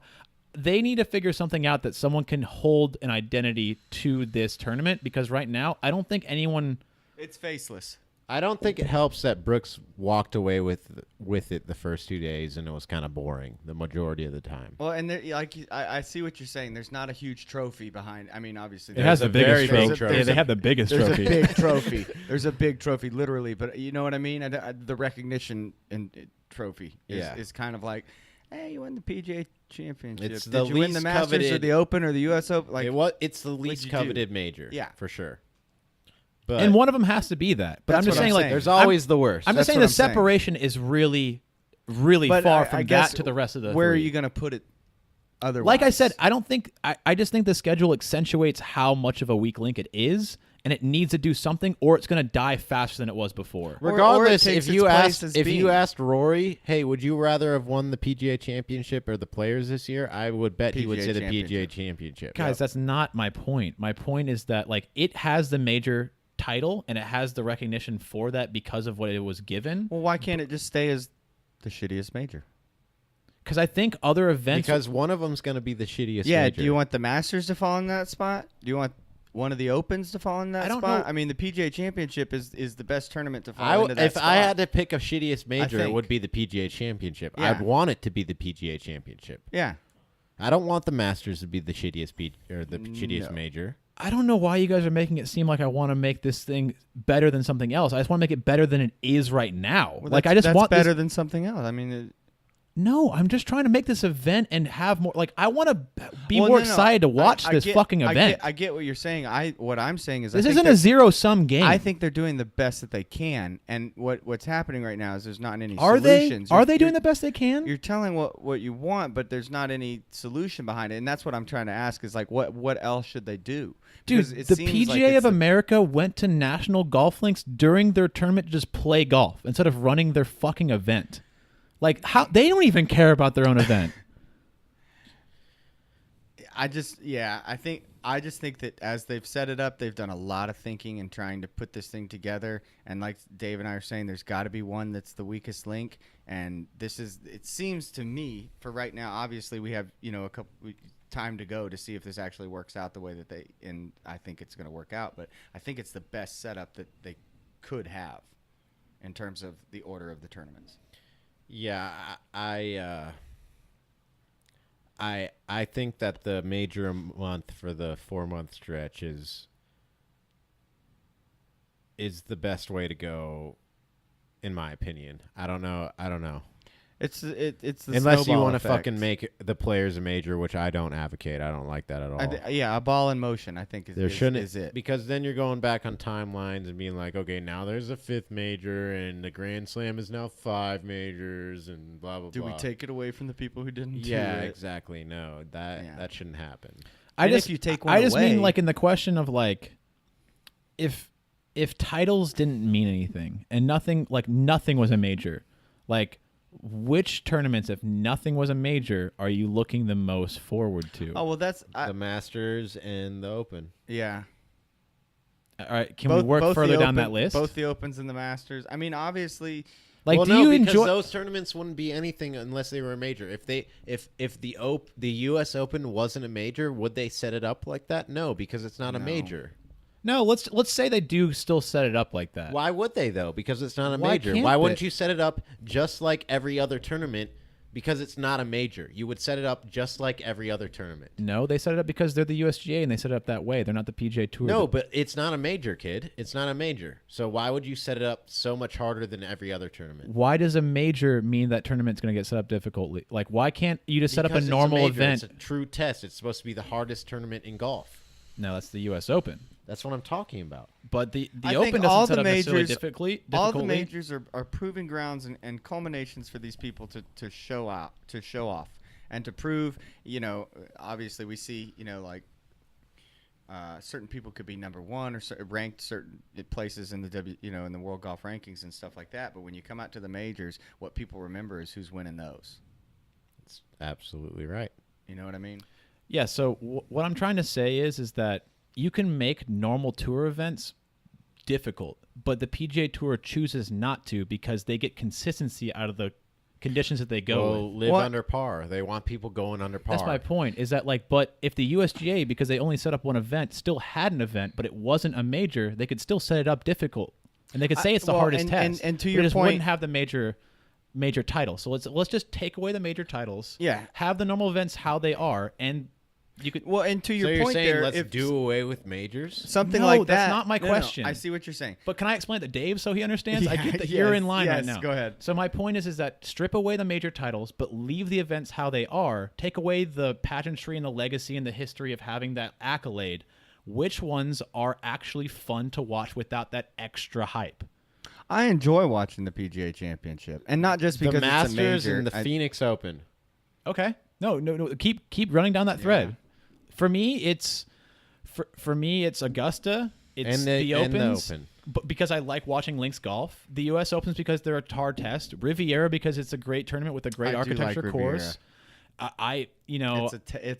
they need to figure something out that someone can hold an identity to this tournament, because right now I don't think anyone. it's faceless. I don't think it helps that Brooks walked away with it the first 2 days, and it was kind of boring the majority of the time. Well, and I see what you're saying. There's not a huge trophy behind. I mean, obviously, It has the a very biggest big trophy. trophy. Yeah, they have the biggest there's trophy. a big trophy. There's a big trophy, literally. But you know what I mean? The recognition and trophy is kind of like, hey, you won the PGA Championship. It's Did the you win the least Masters or coveted- the Open or the U.S. Open? Like, It's the least you do? coveted major. Yeah. for sure. But And one of them has to be that. But That's I'm just what I'm saying, like, saying. there's always the worst. I'm That's just saying what the I'm saying. separation is really, really but far I from guess that to the rest of the. Where three. are you going to put it? Otherwise, Like I said, I don't think I just think the schedule accentuates how much of a weak link it is, and it needs to do something, or it's going to die faster than it was before. Regardless, takes if you its place asked as if being. you asked Rory, hey, would you rather have won the PGA Championship or the Players this year? I would bet he would PGA say the Championship. PGA Championship. Guys, that's not my point. My point is that like it has the major title and it has the recognition for that because of what it was given. Well, why can't it just stay as the shittiest major? Because I think other events. Because one of them's going to be the shittiest. Yeah. major. Do you want the Masters to fall in that spot? Do you want one of the Opens to fall in that I don't spot? know. I mean, the PGA Championship is the best tournament to fall into that if spot. I had to pick a shittiest major, it think. would be the PGA Championship. Yeah. I'd want it to be the PGA Championship. Yeah. I don't want the Masters to be the shittiest shittiest No. major. I don't know why you guys are making it seem like I want to make this thing better than something else. I just want to make it better than it is right now. Well, like I just that's want better this, than something else. I mean, No, I'm just trying to make this event and have more. Like I want to be well, more no, no. excited to watch I this get- fucking I event. I get what you're saying. What I'm saying is This I think isn't a they're- zero-sum game. I think they're doing the best that they can, and what's happening right now is there's not any Are they? solutions. Are they doing the best they can? You're telling what you want, but there's not any solution behind it, and that's what I'm trying to ask. Is like, what else should they do? Dude, Because it the seems PGA like it's of the- America went to national golf links during their tournament to just play golf instead of running their fucking event. Like how they don't even care about their own event. I just think that as they've set it up, they've done a lot of thinking and trying to put this thing together. And like Dave and I are saying, there's got to be one that's the weakest link. And it seems to me, for right now, obviously we have a couple time to go to see if this actually works out the way that and I think it's going to work out. But I think it's the best setup that they could have in terms of the order of the tournaments. Yeah, I think that the major month for the 4-month stretch is the best way to go, in my opinion. I don't know. It's the Unless you snowball want to effect. fucking make the Players a major, which I don't advocate. I don't like that at all. Yeah, a ball in motion, I think, There shouldn't is it. because then you're going back on timelines and being like, okay, now there's a 5th major and the Grand Slam is now 5 majors and blah blah Do blah. we take it away from the people who didn't Yeah, do it? exactly. No, that shouldn't happen. And if you take one I just mean away- like in the question of like if titles didn't mean anything and nothing was a major, like which tournaments, if nothing was a major, are you looking the most forward to? Oh well, that's The Masters and the Open. yeah. All right, can we work further down that list? Both the Opens and the Masters. I mean, obviously, Like, well, do no, you because enjoy? those tournaments wouldn't be anything unless they were a major. If the U.S. Open wasn't a major, would they set it up like that? No, because it's not a No. major. No, let's say they do still set it up like that. Why would they though? Because it's not a Why major. can't Why wouldn't they? you set it up just like every other tournament? Because it's not a major. You would set it up just like every other tournament. No, they set it up because they're the USGA and they set it up that way. They're not the PGA Tour. No, but it's not a major, kid. It's not a major. So why would you set it up so much harder than every other tournament? Why does a major mean that tournament's going to get set up difficultly? Like, why can't you just set up a Because it's normal major. event? It's a true test. It's supposed to be the hardest tournament in golf. No, that's the U.S. Open. That's what I'm talking about. But the I Open think doesn't all set the up necessarily majors- difficultly. all the majors are proving grounds and culminations for these people to show off, and to prove. Obviously we see like certain people could be number one or ranked certain places in the in the world golf rankings and stuff like that. But when you come out to the majors, what people remember is who's winning those. It's absolutely right. You know what I mean? Yeah. So what I'm trying to say is that you can make normal tour events difficult, but the PGA Tour chooses not to because they get consistency out of the conditions that they go with. Live What? under par. They want people going under par. That's my point. Is that but if the USGA, because they only set up one event, still had an event, but it wasn't a major, they could still set it up difficult, and they could say it's the hardest test. and to but your it just point- wouldn't have the major title. So let's just take away the major titles. Yeah. Have the normal events how they are, and you could. Well, and to So your you're point saying there, let's if do away with majors? something No, like that. that's not my No, question. I see what you're saying. But can I explain it to Dave so he understands? I Yeah, get that you're yes, in line right yes, now. go ahead. So my point is that strip away the major titles, but leave the events how they are. Take away the pageantry and the legacy and the history of having that accolade. Which ones are actually fun to watch without that extra hype? I enjoy watching the PGA Championship, and not just because The Masters it's a major. and the Phoenix Open. Okay. No. Keep running down that thread. For me, it's Augusta. it's the Opens, but because I like watching links golf. The U.S. Opens because they're a hard test. Riviera because it's a great tournament with a great architecture course. I like Sawgrass.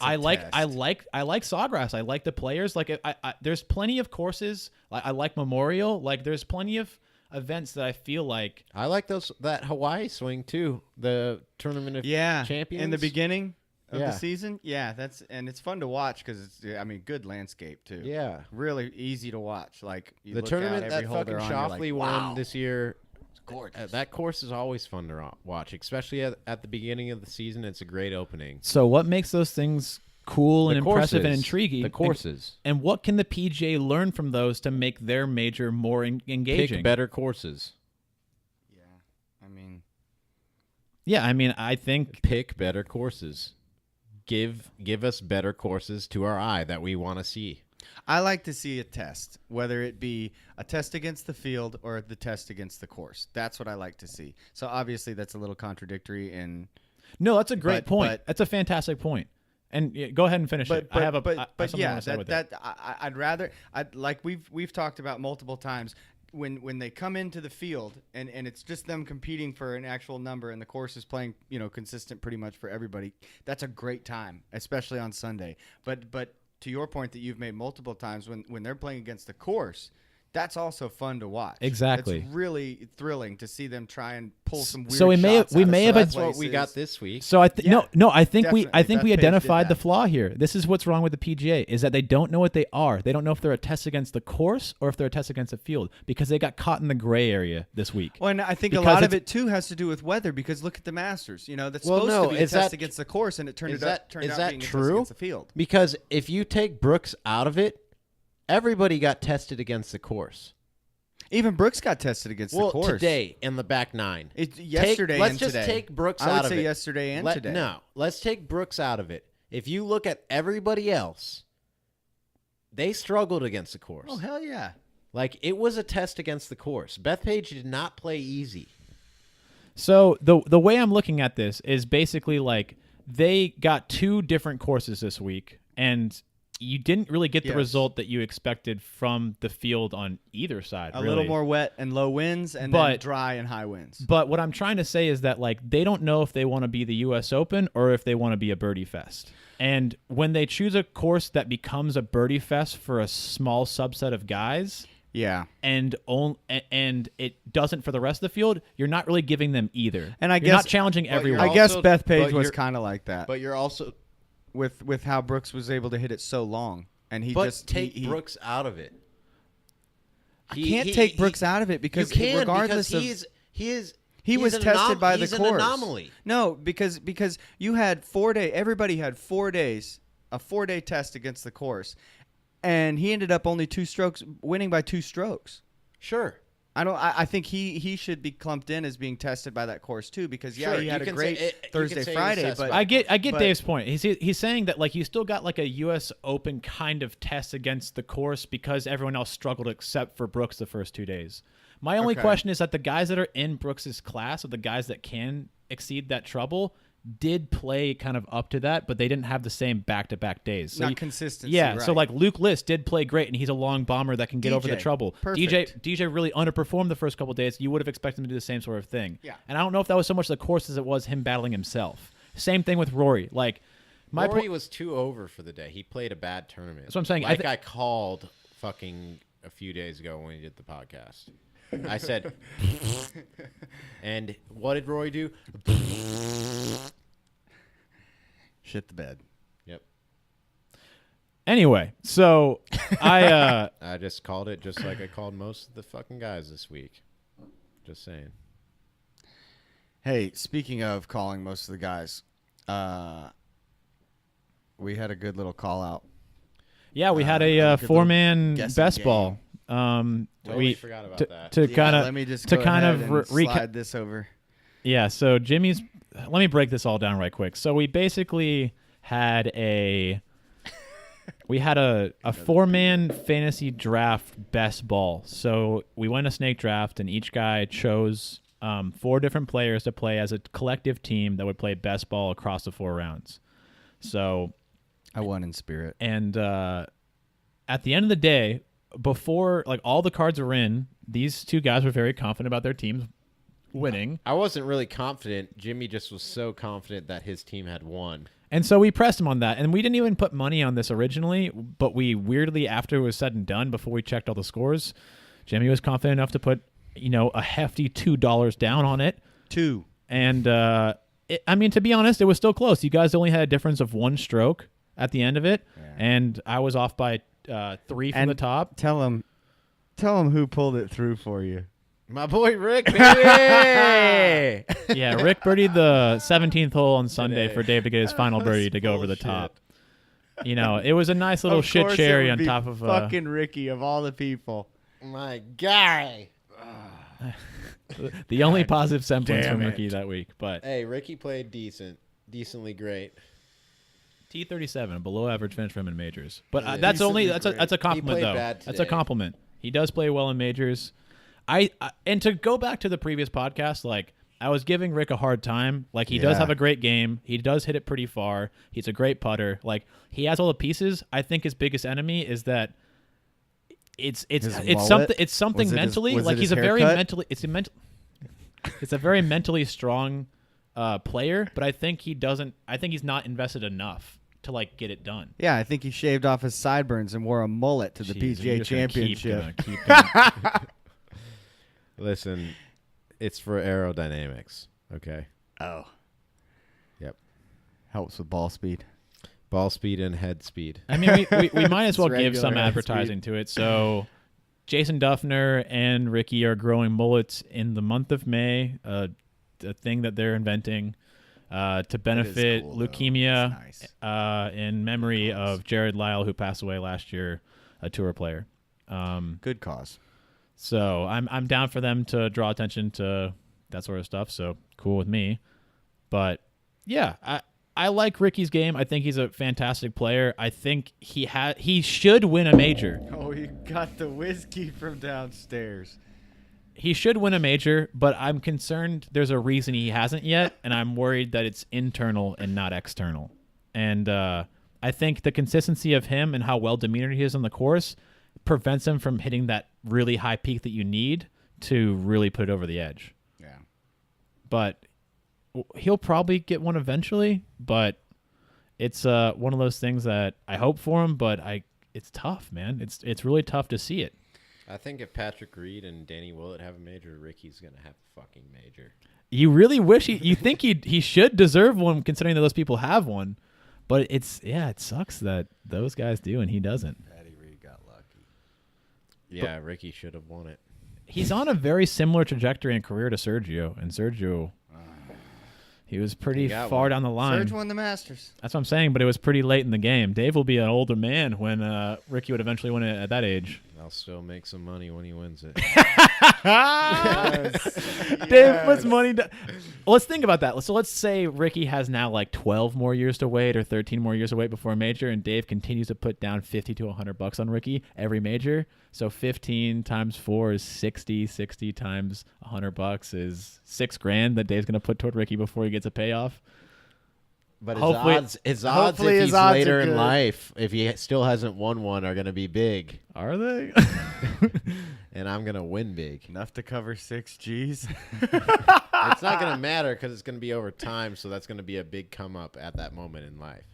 I like the players. Like there's plenty of courses. I like Memorial. Like there's plenty of events that I feel like I like that Hawaii swing too. The Tournament of Champions in the beginning of the season. Yeah, and it's fun to watch because it's good landscape too. Yeah, really easy to watch. Like the tournament that fucking Shoffley won this year. Gorgeous. That course is always fun to watch, especially at the beginning of the season. It's a great opening. So what makes those things cool and impressive and intriguing? The courses. And what can the PGA learn from those to make their major more engaging? Pick better courses. I think pick better courses. Give us better courses to our eye that we want to see. I like to see a test, whether it be a test against the field or the test against the course. That's what I like to see. So obviously that's a little contradictory. No, that's a great point. That's a fantastic point. And go ahead and finish it. Like we've talked about multiple times. When they come into the field and it's just them competing for an actual number and the course is playing consistent pretty much for everybody, that's a great time, especially on Sunday. But to your point that you've made multiple times, when they're playing against the course, that's also fun to watch. Exactly. It's really thrilling to see them try and pull some weird shots. So we may have that's what we got this week. So I think we identified the flaw here. This is what's wrong with the PGA is that they don't know what they are. They don't know if they're a test against the course or if they're a test against the field because they got caught in the gray area this week. Well, and I think a lot of it too has to do with weather because look at the Masters. That's supposed to be a test against the course and it turned out being a test against the field. Because if you take Brooks out of it, everybody got tested against the course. Even Brooks got tested against the course. Today in the back nine. Let's just take Brooks out of it. I would say yesterday and today. No, let's take Brooks out of it. If you look at everybody else, they struggled against the course. Oh, hell yeah. Like, it was a test against the course. Bethpage did not play easy. So the way I'm looking at this is basically like they got two different courses this week, and you didn't really get the result that you expected from the field on either side. A little more wet and low winds and then dry and high winds. But what I'm trying to say is that like they don't know if they want to be the U.S. Open or if they want to be a birdie fest. And when they choose a course that becomes a birdie fest for a small subset of guys, and it doesn't for the rest of the field, you're not really giving them either. And I guess you're not challenging everyone. I guess Bethpage was kind of like that. But you're also with how Brooks was able to hit it so long, and he Brooks out of it. I can't take Brooks out of it because regardless of he was tested by the course. He's an anomaly. No, because you had 4 days. Everybody had 4 days, a 4-day test against the course, and he ended up only winning by 2 strokes. Sure. I think he should be clumped in as being tested by that course too because he had a great Thursday Friday. But I get Dave's point. He's saying that like you still got like a U.S. Open kind of test against the course because everyone else struggled except for Brooks the first 2 days. My only question is that the guys that are in Brooks's class or the guys that can exceed that trouble did play kind of up to that, but they didn't have the same back-to-back days. So not consistency. Yeah, right. So like Luke List did play great, and he's a long bomber that can get over the trouble. Perfect. DJ really underperformed the first couple of days. You would have expected him to do the same sort of thing. Yeah. And I don't know if that was so much the course as it was him battling himself. Same thing with Rory. Like Rory was too over for the day. He played a bad tournament. That's what I'm saying. Like I called fucking a few days ago when we did the podcast. I said, and what did Rory do? Shit the bed. Yep. Anyway, so I just called it just like I called most of the fucking guys this week. Just saying. Hey, speaking of calling most of the guys, we had a good little call out. Yeah, we had a 4-man best ball. Totally forgot about that. To kind of let me just slide this over. Yeah, so Jimmy's. Let me break this all down right quick. So we basically had a 4-man fantasy draft best ball. So we went a snake draft, and each guy chose 4 different players to play as a collective team that would play best ball across the 4 rounds. So I won in spirit. And at the end of the day, before, like, all the cards were in, these two guys were very confident about their teams winning. I wasn't really confident. Jimmy just was so confident that his team had won. And so we pressed him on that. And we didn't even put money on this originally, but we weirdly, after it was said and done, before we checked all the scores, Jimmy was confident enough to put, a hefty $2 down on it. Two. And, I mean, to be honest, it was still close. You guys only had a difference of 1 stroke at the end of it. Yeah. And I was off by 3 from the top. Tell him who pulled it through for you. My boy Rick, baby! Yeah, Rick birdied the 17th hole on Sunday for Dave to get his final birdie to go over the top. It was a nice little shit cherry on top of fucking Ricky of all the people. My guy. The only positive semblance from Ricky that week. But hey, Ricky played decently great. T37, below average finish for him in majors. But that's a compliment though. That's a compliment. He does play well in majors. And to go back to the previous podcast, like, I was giving Rick a hard time. Like, he does have a great game. He does hit it pretty far. He's a great putter. Like, he has all the pieces. I think his biggest enemy is that it's something mentally. Like, he's a very mentally it's a very mentally strong player, but I think he's not invested enough to, like, get it done. Yeah, I think he shaved off his sideburns and wore a mullet to the PGA Championship. Keep Listen, it's for aerodynamics, okay? Oh. Yep. Helps with ball speed. Ball speed and head speed. I mean, we might as well give some advertising to it. So Jason Duffner and Ricky are growing mullets in the month of May, a thing that they're inventing to benefit leukemia in memory of Jared Lyle, who passed away last year, a tour player. Good cause. So I'm down for them to draw attention to that sort of stuff. So cool with me. But yeah, I like Ricky's game. I think he's a fantastic player. I think he should win a major. Oh, you got the whiskey from downstairs. He should win a major, but I'm concerned there's a reason he hasn't yet, and I'm worried that it's internal and not external. And I think the consistency of him and how well demeanored he is on the course prevents him from hitting that really high peak that you need to really put it over the edge. Yeah. But he'll probably get one eventually, but it's one of those things that I hope for him, but it's tough, man. It's really tough to see it. I think if Patrick Reed and Danny Willett have a major, Ricky's going to have a fucking major. You really wish you think he should deserve one considering that those people have one, but it sucks that those guys do and he doesn't. Yeah, Ricky should have won it. He's on a very similar trajectory in career to Sergio, and Sergio, he was pretty far down the line. Sergio won the Masters. That's what I'm saying, but it was pretty late in the game. Dave will be an older man when Ricky would eventually win it at that age. I'll still make some money when he wins it. Dave puts money down. Well, let's think about that. So let's say Ricky has now like 12 more years to wait or 13 more years to wait before a major, and Dave continues to put down $50 to $100 on Ricky every major. So 15 times 4 is 60. 60 times $100 is $6,000 that Dave's going to put toward Ricky before he gets a payoff. But his odds if he's later in life, if he still hasn't won one, are going to be big. Are they? And I'm going to win big. Enough to cover 6 Gs? It's not going to matter because it's going to be over time, so that's going to be a big come up at that moment in life.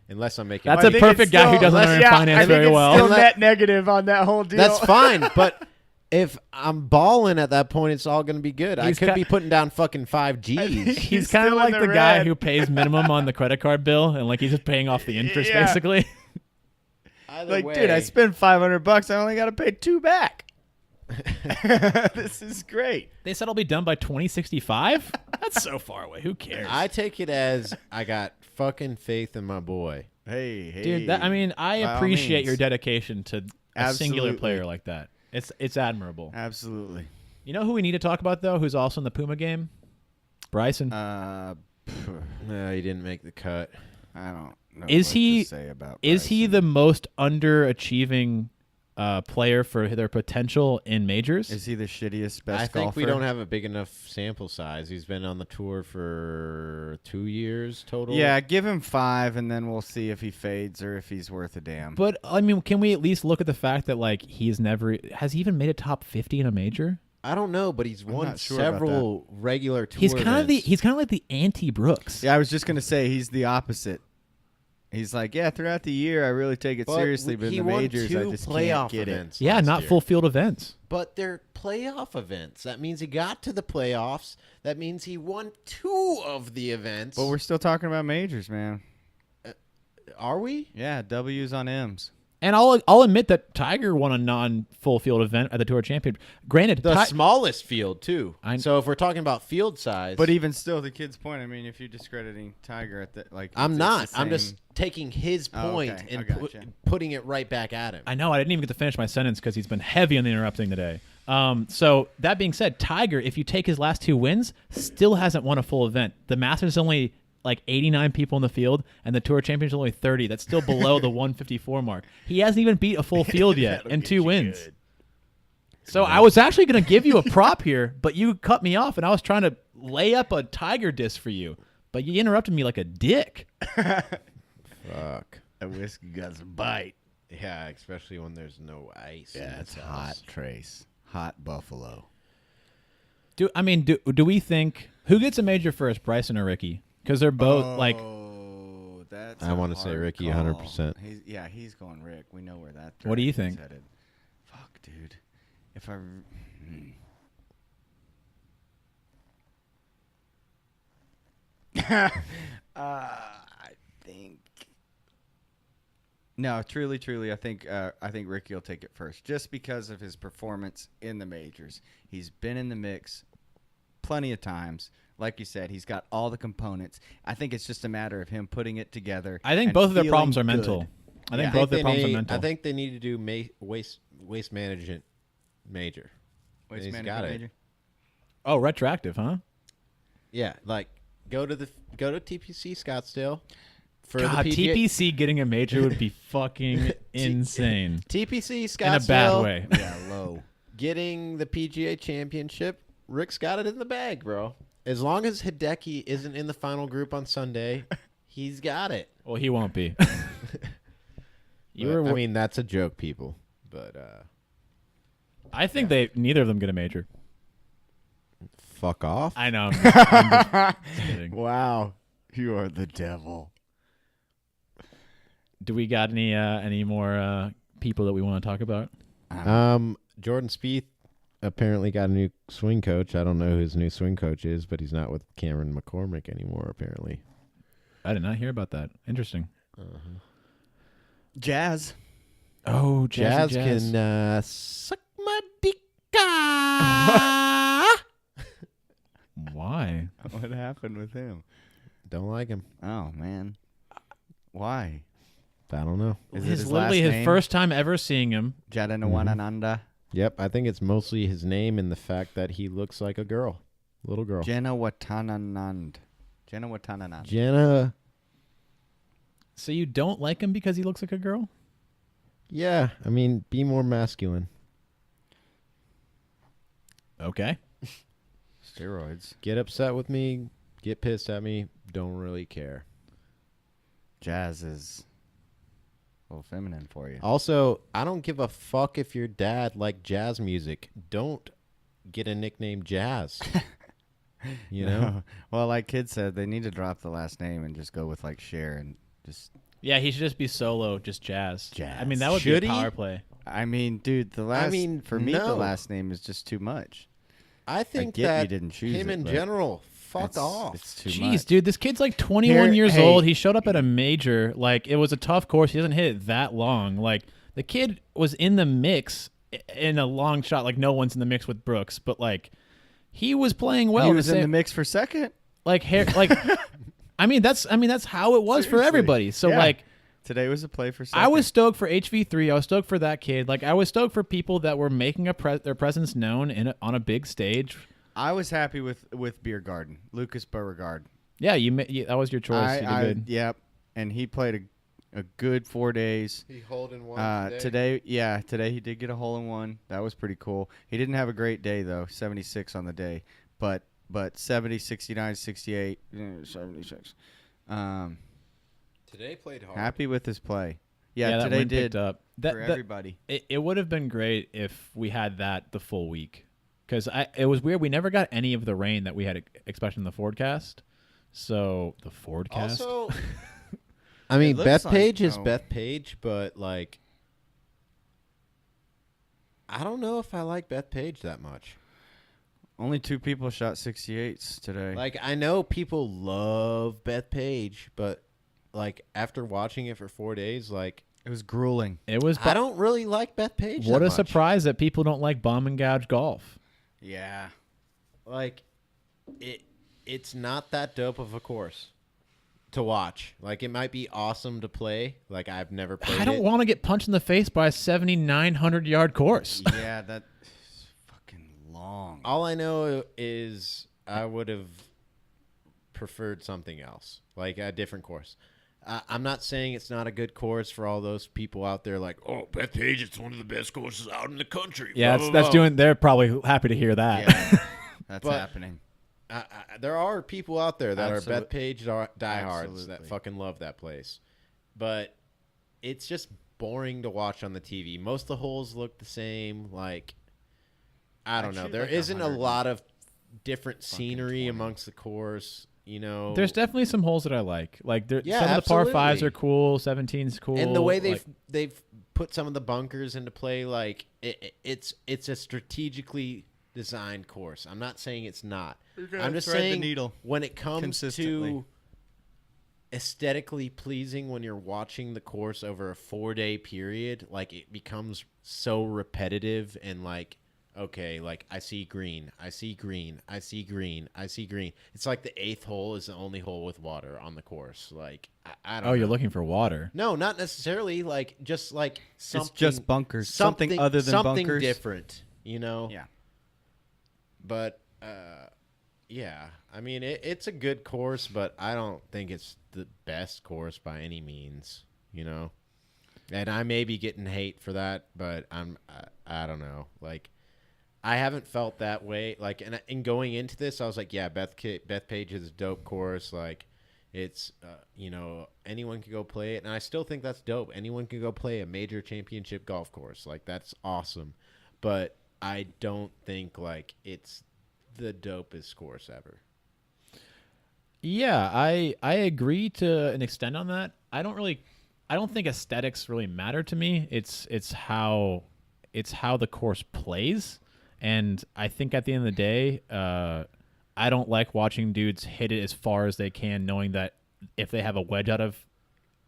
Unless I'm making... That's a perfect guy who doesn't learn finance very well. I think it's still net negative on that whole deal. That's fine, but... If I'm balling at that point, it's all going to be good. I could be putting down fucking 5 Gs. He's kind of like the guy who pays minimum on the credit card bill, and like he's just paying off the interest, basically. Like, dude, I spent $500. I only got to pay 2 back. This is great. They said I'll be done by 2065? That's so far away. Who cares? I take it as I got fucking faith in my boy. Hey. Dude, I appreciate your dedication to a singular player like that. It's admirable. Absolutely. You know who we need to talk about, though, who's also in the Puma game? Bryson. No, he didn't make the cut. I don't know is what to say about Bryson. Is he the most underachieving player for their potential in majors. Is he the shittiest best I think golfer? we don't have a big enough sample size. He's been on the tour for 2 years total. Yeah, give him 5, and then we'll see if he fades or if he's worth a damn. But I mean, can we at least look at the fact that like has he even made a top 50 in a major? I don't know, but he's won not sure about several regular tour He's kind of events. like the anti Brooks. Yeah, I was just gonna say he's the opposite. He's like, yeah, throughout the year I really take it But seriously, but he in the won majors 2 I just playoff can't get events Yeah, last not year. full field events. But they're playoff events. That means he got to the playoffs. That means he won 2 of the events. it. But we're still talking about majors, man. Are we? Yeah, W's on M's. And I'll admit that Tiger won a non-full field event at the Tour Championship. Granted, The smallest field, too. I- So if we're talking about field size. But even still, the kid's point. I mean, if you're discrediting Tiger at the like, I'm it's not. the I'm just same- taking his Oh, point okay. I and gotcha. putting it right back at him. I know I didn't even get to finish my sentence because he's been heavy on the interrupting today. So that being said, Tiger, if you take his last 2 wins, still hasn't won a full event. The Masters is only like 89 people in the field, and the Tour Championship is only 30. That's still below the 154 mark. He hasn't even beat a full field yet in 2 wins. So I was actually going to give you a prop here, but you cut me off, and I was trying to lay up a Tiger diss for you, but you interrupted me like a dick. Fuck. That whiskey got some bite. Yeah, especially when there's no ice. Yeah, in it's this hot, house. Trace. Hot buffalo. Do we think who gets a major first, Bryson or Ricky? Because they're both like Oh, that's. I a wanna say hard Ricky call. 100%. He's going Rick. We know where that. What do you direction's think? Headed. Fuck, dude. If I. I think. No, truly, I think Ricky will take it first, just because of his performance in the majors. He's been in the mix plenty of times. Like you said, he's got all the components. I think it's just a matter of him putting it together. I think and both of their feeling problems are good. mental. I think Yeah. both their problems are mental. I think they need to do waste management major. Waste He's management got it. major? Oh, retroactive, huh? Yeah, like go to TPC Scottsdale for God, the PGA. TPC getting a major would be fucking insane. TPC Scottsdale In a bad way. Yeah, low. getting the PGA Championship. Rick's got it in the bag, bro. As long as Hideki isn't in the final group on Sunday, he's got it. Well, he won't be. I mean, that's a joke, people. But I think neither of them get a major. fuck off. I know. I'm just kidding. Wow, you are the devil. Do we got any more people that we want to talk about? Jordan Spieth apparently got a new swing coach. I don't know who his new swing coach is, but he's not with Cameron McCormick anymore, apparently. I did not hear about that. Interesting. Jazz. Oh, Jazz Jazz. can suck my dick. Why? What happened with him? Don't like him. Oh man, why? I don't know. Is it It's his literally last his name? first time ever seeing him. Jadanawanananda. Yep, I think it's mostly his name and the fact that he looks like a girl. Little girl. Jenna Watananand. Jenna Watananand. Jenna. So you don't like him because he looks like a girl? Yeah, I mean, be more masculine. Okay. Steroids. Get upset with me, get pissed at me, don't really care. Jazz is a little feminine for you. Also, I don't give a fuck if your dad liked jazz music. Don't get a nickname Jazz. You know? Well, like Kid said, they need to drop the last name and just go with like Cher and just. Yeah, he should just be solo, just Jazz. Jazz. I mean, that would Should be a he? power play. I mean, dude, the last. For me, the no. last name is just too much. I think get you that didn't choose him it, in but general, fuck It's- off. It's too Jeez, much. dude, this kid's like 21 years Hey. old. He showed up at a major. Like, it was a tough course. He doesn't hit it that long. Like, the kid was in the mix in a long shot. Like, no one's in the mix with Brooks, but like, he was playing well. He the was in same- the mix for second. like, I mean, that's how it was for Seriously. everybody. So Yeah. like, Today was a play for second. I was stoked for HV3. I was stoked for that kid. Like, I was stoked for people that were making their presence known on a big stage. I was happy with Beer Garden, Lucas Beauregard. Yeah, that was your choice. You did good. Yep, and he played a good 4 days. He holding one Today he did get a hole-in-one. That was pretty cool. He didn't have a great day, though, 76 on the day. But 70, 69, 68, 76. Today played hard. Happy with his play. Yeah, that today wind did picked up. for everybody. It would have been great if we had that the full week. Because it was weird. We never got any of the rain that we had expected in the forecast. So, the forecast? Also, I mean, looks Bethpage is no. Bethpage, but, like, I don't know if I like Bethpage that much. Only 2 people shot 68s today. Like, I know people love Bethpage, but, like, after watching it for 4 days, like, it was grueling. It was. I don't really like Bethpage What that a much. surprise that people don't like bomb and gouge golf. Yeah. Like, it's not that dope of a course to watch. Like, it might be awesome to play. Like, I've never played I don't want to get punched in the face by a 7,900-yard course. Yeah, that's fucking long. All I know is I would have preferred something else, like a different course. I'm not saying it's not a good course for all those people out there like, oh, Bethpage, it's one of the best courses out in the country. Yeah, Blah, blah, that's blah. doing. They're probably happy to hear that. Yeah, that's But- happening. There are people out there that Absolute- are Bethpage diehards that Absolutely. fucking love that place. But it's just boring to watch on the TV. Most of the holes look the same. Like, I don't know. shoot There like isn't a 100 lot of different fucking scenery 20. amongst the course. You know, There's definitely some holes that I like. Like Yeah, some of the par fives absolutely. are cool. 17's cool. and the way like, they've put some of the bunkers into play, like it's a strategically designed course. I'm not saying it's not. I'm just thread the saying needle when it comes consistently. to aesthetically pleasing when you're watching the course over a 4-day period, like it becomes so repetitive and like, okay, like I see green, I see green, I see green, I see green. It's like the 8th hole is the only hole with water on the course. Like I don't oh, know. you're looking for water. No, not necessarily. Like just like something. It's just bunkers. Something other than something bunkers. different. You know. Yeah. But yeah. I mean, it's a good course, but I don't think it's the best course by any means. You know. And I may be getting hate for that, but I don't know. Like, I haven't felt that way. Like, and in going into this, I was like, yeah, Bethpage is a dope course. Like, it's, you know, anyone can go play it. And I still think that's dope. Anyone can go play a major championship golf course. Like, that's awesome. But I don't think, like, it's the dopest course ever. Yeah, I agree to an extent on that. I don't think aesthetics really matter to me. It's how the course plays. And I think at the end of the day, I don't like watching dudes hit it as far as they can, knowing that if they have a wedge out of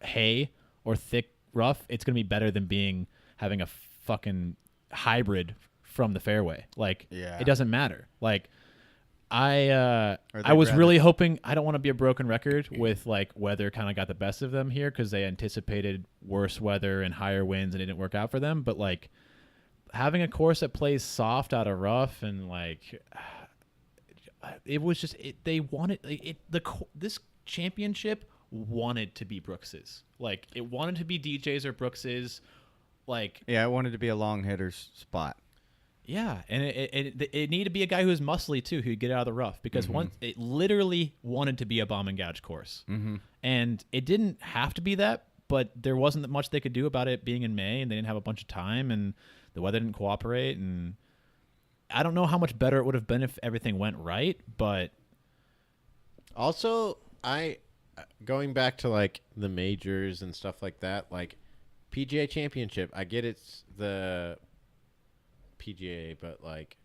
hay or thick rough, it's going to be better than having a fucking hybrid from the fairway. Like, Yeah. it doesn't matter. Like, I they'd was rather- really hoping. I don't want to be a broken record with like weather kind of got the best of them here because they anticipated worse weather and higher winds and it didn't work out for them. But like, having a course that plays soft out of rough and like it was just they wanted this championship wanted to be Brooks's. Like, it wanted to be DJ's or Brooks's. Like, Yeah, I wanted to be a long hitter's spot. yeah, and it needed to be a guy who was muscly too, who'd get out of the rough because once it literally wanted to be a bomb and gouge course, and it didn't have to be that, but there wasn't much they could do about it being in May, and they didn't have a bunch of time, and the weather didn't cooperate, and I don't know how much better it would have been if everything went right, but Also, going back to like the majors and stuff like that, like PGA Championship, I get it's the PGA, but like,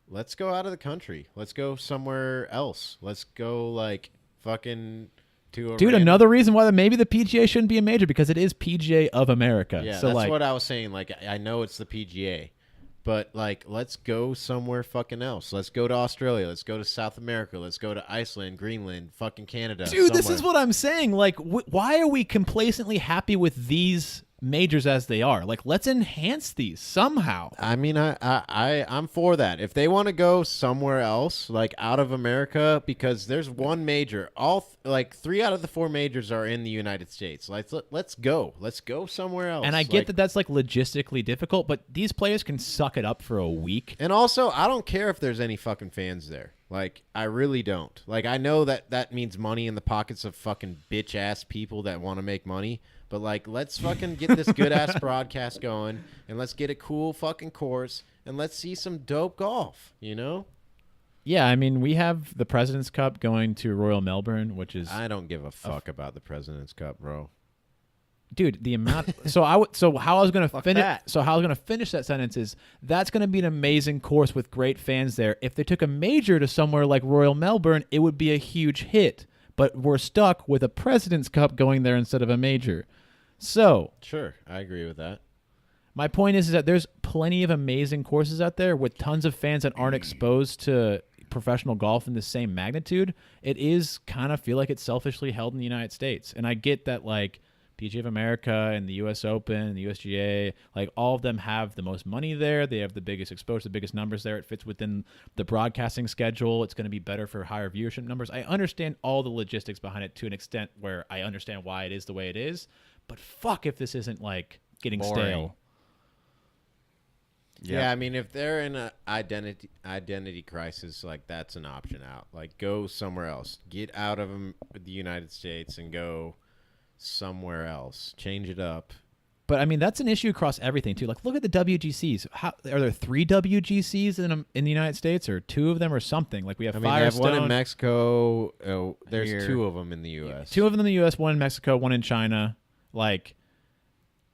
let's go out of the country. Let's go somewhere else. Let's go like fucking to a dude, random- another reason why maybe the PGA shouldn't be a major because it is PGA of America. Yeah, so that's like, what I was saying. Like, I know it's the PGA, but like, let's go somewhere fucking else. Let's go to Australia. Let's go to South America. Let's go to Iceland, Greenland, fucking Canada. dude, this is somewhere. what I'm saying. Like, why are we complacently happy with these majors as they are. Like, let's enhance these somehow. I mean, I'm for that. If they want to go somewhere else, like out of America, because there's one major, like 3 out of the 4 majors are in the United States. Let's go. Let's go somewhere else. And I get that that's like logistically difficult, but these players can suck it up for a week. And also, I don't care if there's any fucking fans there. Like, I really don't. Like, I know that means money in the pockets of fucking bitch-ass people that want to make money. But, like, let's fucking get this good-ass broadcast going, and let's get a cool fucking course, and let's see some dope golf, you know? Yeah, I mean, we have the President's Cup going to Royal Melbourne, which is... I don't give a fuck about the President's Cup, bro. Dude, the amount. So how I was gonna finish. So how I was gonna finish that sentence is that's gonna be an amazing course with great fans there. If they took a major to somewhere like Royal Melbourne, it would be a huge hit. But we're stuck with a President's Cup going there instead of a major. So Sure, I agree with that. my point is that there's plenty of amazing courses out there with tons of fans that aren't exposed to professional golf in the same magnitude. It is kind of feel like it's selfishly held in the United States, and I get that like. PGA of America and the U.S. Open and the USGA, like all of them have the most money there. They have the biggest exposure, the biggest numbers there. It fits within the broadcasting schedule. It's going to be better for higher viewership numbers. I understand all the logistics behind it to an extent where I understand why it is the way it is. But fuck if this isn't like getting Boring. stale. Yeah, I mean, if they're in an identity crisis, like that's an option out. Like go somewhere else. Get out of the United States and go somewhere else. Change it up. But I mean, that's an issue across everything too. Like, look at the WGCs. How are there 3 WGCs in the United States, or 2 of them, or something? Like we have I mean, they have Firestone. one in Mexico. Oh, there's Here. 2 of them in the U.S. 2 of them in the U.S., 1 in Mexico, 1 in China. Like,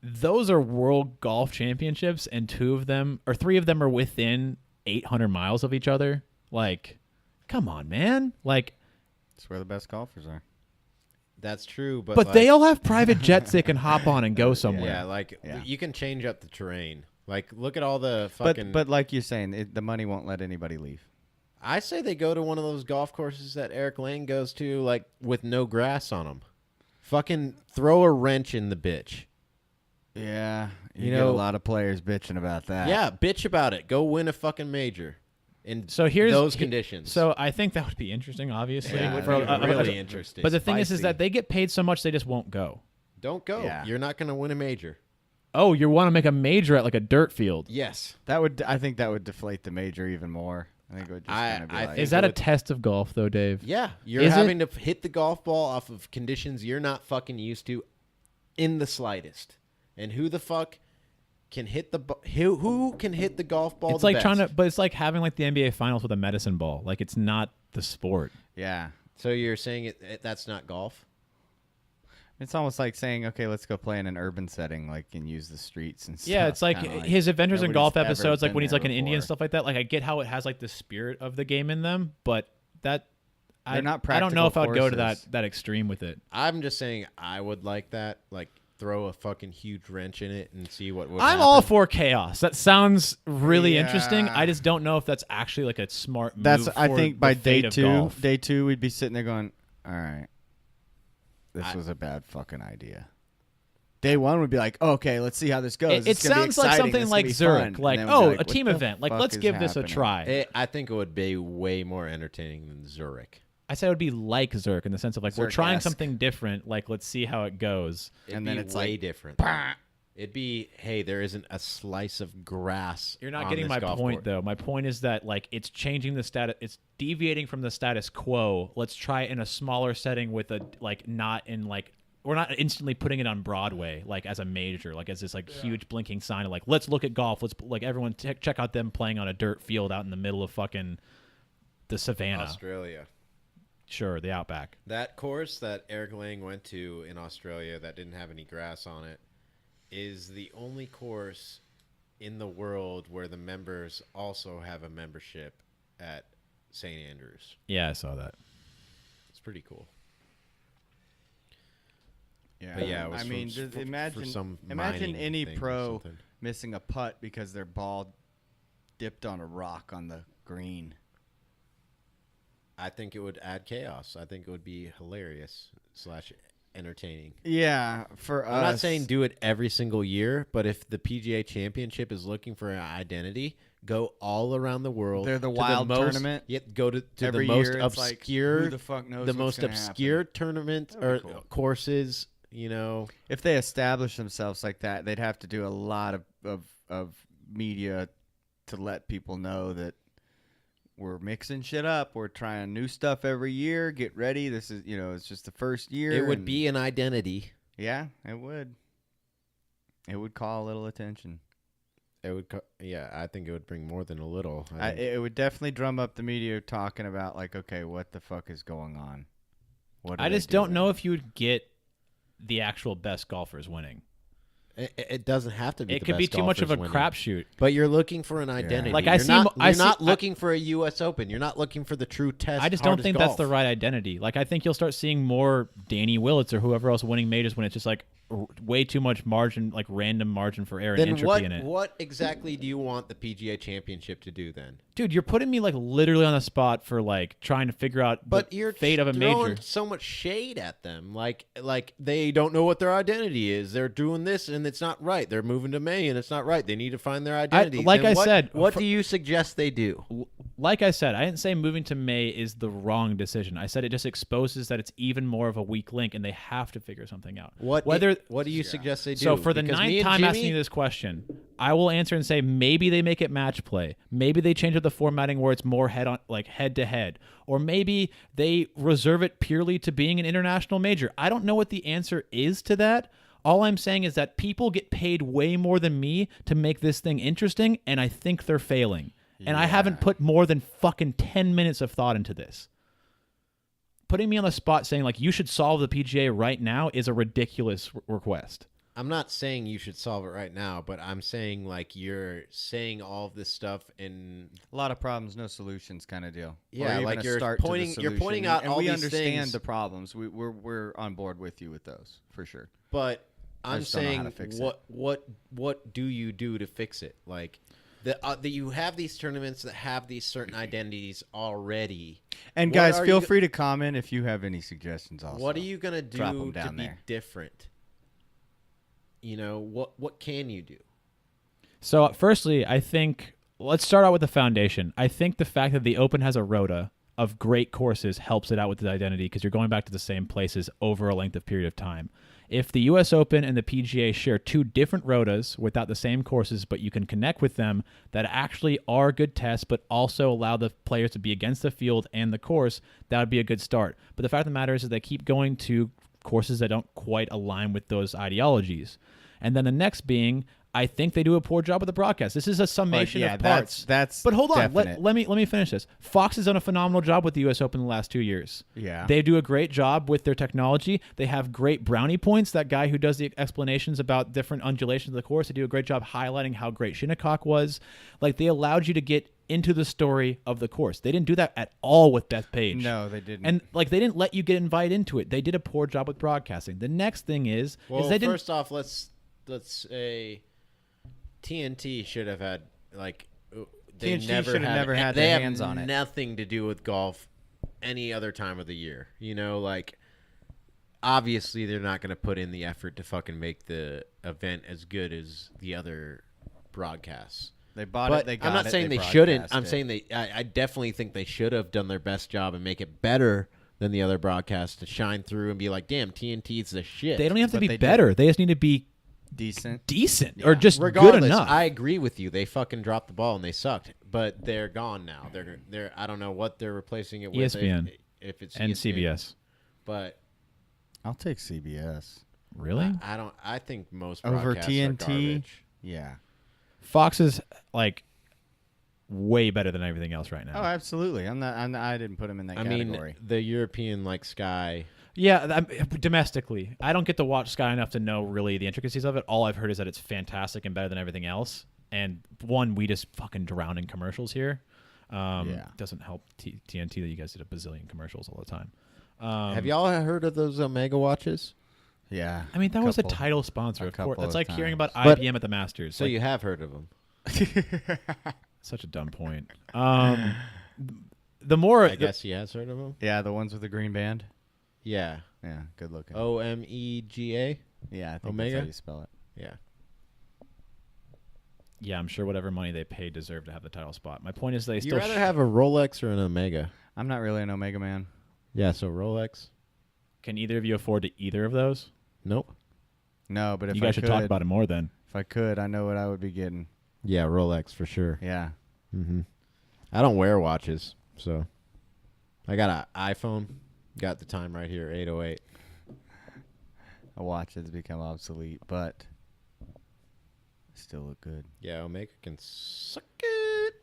those are world golf championships, and 2 of them, or 3 of them, are within 800 miles of each other. Like, come on, man. Like, That's where the best golfers are. That's true, but but like, they all have private jets they can hop on and go somewhere. yeah, like Yeah. you can change up the terrain. Like, look at all the fucking. But like you're saying, the money won't let anybody leave. I say they go to one of those golf courses that Eric Lane goes to, like with no grass on them. Fucking throw a wrench in the bitch. Yeah, You get know- a lot of players bitching about that. Yeah, bitch about it. Go win a fucking major. In So here's those conditions. So I think that would be interesting, obviously. it would For- be really interesting. But the thing is Spicy. that they get paid so much they just won't go. Don't go. Yeah. You're not going to win a major. Oh, you want to make a major at like a dirt field? Yes. I think that would deflate the major even more. I think it would just kind of be I like, think Is that it a would- test of golf, though, Dave? Yeah, you're Is it? having to hit the golf ball off of conditions you're not fucking used to in the slightest. And who the fuck can hit the who can hit the golf ball It's the like best? trying to, but it's like having like the NBA Finals with a medicine ball. Like it's not the sport. yeah. So you're saying that's not golf? It's almost like saying, okay, let's go play in an urban setting, like, and use the streets and stuff. Yeah, it's like kinda his Adventures in nobody's Golf ever episodes, like been when he's there like in India and before. stuff like that. Like I get how it has like the spirit of the game in them, but that They're not I don't know if practical I'd go to courses. that extreme with it. I'm just saying I would like that. Like throw a fucking huge wrench in it and see what would I'm happen. all for chaos. That sounds really interesting. Yeah. I just don't know if that's actually like a smart move. That's, I for think, the by fate of day golf. two, we'd be sitting there going, all right, this I- was a bad fucking idea. Day 1 would be like, okay, let's see how this goes. It It's gonna be sounds like exciting. something This is like gonna be Zurich, fun. like And then we'd be a what team the event. Like fuck let's is give this a happening? try. I think it would be way more entertaining than Zurich. I said it would be like Zurich in the sense of like we're trying Zurich-esque. something different. Like let's see how it goes. It'd And be then it's way like, different. It'd be, hey, there isn't a slice of grass. You're not on getting this my golf point course. though. My point is that like it's changing the status. It's deviating from the status quo. Let's try it in a smaller setting with a like not in like. We're not instantly putting it on Broadway like as a major, like as this like huge blinking sign of like let's look at golf. Let's like everyone check out them playing on a dirt field out in the middle of fucking the savannah. Australia. Sure, the outback. That course that Eric Lang went to in Australia that didn't have any grass on it is the only course in the world where the members also have a membership at St. Andrews. Yeah, I saw that. It's pretty cool. Yeah, But yeah, it was I for- mean, for- for imagine some imagine mining any things or pro something. missing a putt because their ball dipped on a rock on the green. I think it would add chaos. I think it would be hilarious / entertaining. Yeah, for us. I'm not saying do it every single year, but if the PGA Championship is looking for an identity, go all around the world. They're the to wild tournament. Yep, go to every the most year, it's like, obscure, who the fuck knows the what's most gonna obscure happen? tournament That'd or be cool. courses. You know, If they establish themselves like that, they'd have to do a lot of media to let people know that we're mixing shit up. We're trying new stuff every year. Get ready. This is, it's just the first year. it would and- be an identity. Yeah, it would. It would call a little attention. It would, yeah. I think it would bring more than a little. I think- It would definitely drum up the media talking about, like, okay, what the fuck is going on? What are I they just don't doing? know if you would get the actual best golfers winning. It doesn't have to be. It the could be best too much of a golfers winning. crapshoot. But you're looking for an identity. Like, you're I see not, mo- you're I see- not I- looking for a U.S. Open. You're not looking for the true test. I just don't hardest think that's golf. the right identity. Like, I think you'll start seeing more Danny Willits or whoever else winning majors when it's just like way too much margin, like random margin for error and Then entropy what? in it. What exactly do you want the PGA Championship to do then? Dude, you're putting me like literally on the spot for like trying to figure out But the you're fate of a throwing major. so much shade at them. Like they don't know what their identity is. They're doing this and it's not right. They're moving to May and it's not right. They need to find their identity. like Then I what- said, what for- do you suggest they do? Like I said, I didn't say moving to May is the wrong decision. I said it just exposes that it's even more of a weak link, and they have to figure something out. What do you suggest they do? So for the Because me ninth and time Jimmy- asking you this question, I will answer and say maybe they make it match play. Maybe they change up the formatting where it's more head to head, or maybe they reserve it purely to being an international major. I don't know what the answer is to that. All I'm saying is that people get paid way more than me to make this thing interesting, and I think they're failing. And I haven't put more than fucking 10 minutes of thought into this. Putting me on the spot saying, like, you should solve the PGA right now is a ridiculous request. I'm not saying you should solve it right now, but I'm saying like you're saying all of this stuff and A lot of problems, no solutions, kind of deal. Yeah, Or even like a you're start to the pointing- you're solution. pointing out and all we these understand things. the problems. We're on board with you with those for sure. but I'm just don't know how saying to fix what do you do to fix it? Like that you have these tournaments that have these certain identities already. And What guys, are feel you- free to comment if you have any suggestions. Also, What are you gonna Drop 'em do to down be there. different? You know what can you do? So, firstly, I think let's start out with the foundation. I think the fact that the Open has a rota of great courses helps it out with the identity because you're going back to the same places over a length of period of time. If the U.S. Open and the PGA share two different rotas without the same courses, but you can connect with them that actually are good tests, but also allow the players to be against the field and the course, that would be a good start. But the fact of the matter is they keep going to courses that don't quite align with those ideologies. And then the next being, I think they do a poor job with the broadcast. This is a summation yeah, of parts. that's But hold on, definite. let me finish this. Fox has done a phenomenal job with the U.S. Open the last 2 years. Yeah. They do a great job with their technology. They have great brownie points. That guy who does the explanations about different undulations of the course, they do a great job highlighting how great Shinnecock was. Like, they allowed you to get into the story of the course. They didn't do that at all with Beth Page. No, they didn't. And like they didn't let you get invited into it. They did a poor job with broadcasting. The next thing is they didn't. First off, let's say TNT should have had like they TNT never should have never had they their have hands on it. Nothing to do with golf any other time of the year. You know, like obviously they're not going to put in the effort to fucking make the event as good as the other broadcasts. They bought But it. They got I'm not it, saying they they shouldn't. broadcast I'm it. saying I definitely think they should have done their best job and make it better than the other broadcasts to shine through and be like, damn, TNT's the shit. They don't even have to But be they better. They just need to be decent. decent or just Regardless, good enough. I agree with you. They fucking dropped the ball and they sucked, but they're gone now. They're I don't know what they're replacing it with. ESPN. If it's and ESPN. CBS. But I'll take CBS Really? I don't. I think most over broadcasts are TNT. garbage. Yeah. Fox is like way better than everything else right now. Oh, absolutely. I didn't put him in that I category. mean, the European like Sky. Yeah, domestically. I don't get to watch Sky enough to know really the intricacies of it. All I've heard is that it's fantastic and better than everything else. And one, we just fucking drown in commercials here. Yeah. Doesn't help TNT that you guys did a bazillion commercials all the time. Have y'all heard of those Omega watches? Yeah. I mean, that was a Couple- title sponsor. a Of course, couple that's of like hearing about But- IBM at the Masters. So Like, you have heard of them? such a dumb point. The more I guess he has heard of them. Yeah, the ones with the green band. Yeah. Yeah, good looking. Omega. Yeah, I think Omega? that's how you spell it. Yeah. Yeah, I'm sure whatever money they paid deserved to have the title spot. My point is they You still rather have a Rolex or an Omega? I'm not really an Omega man. Yeah, so Rolex. Can either of you afford to either of those? Nope. No, but if You I guys should could, talk about it more then. if I could, I know what I would be getting. Yeah, Rolex for sure. Yeah. Mm-hmm. I don't wear watches, so I got an iPhone. Got the time right here, 8:08. A watch has become obsolete, but still look good. Yeah, Omega can suck it.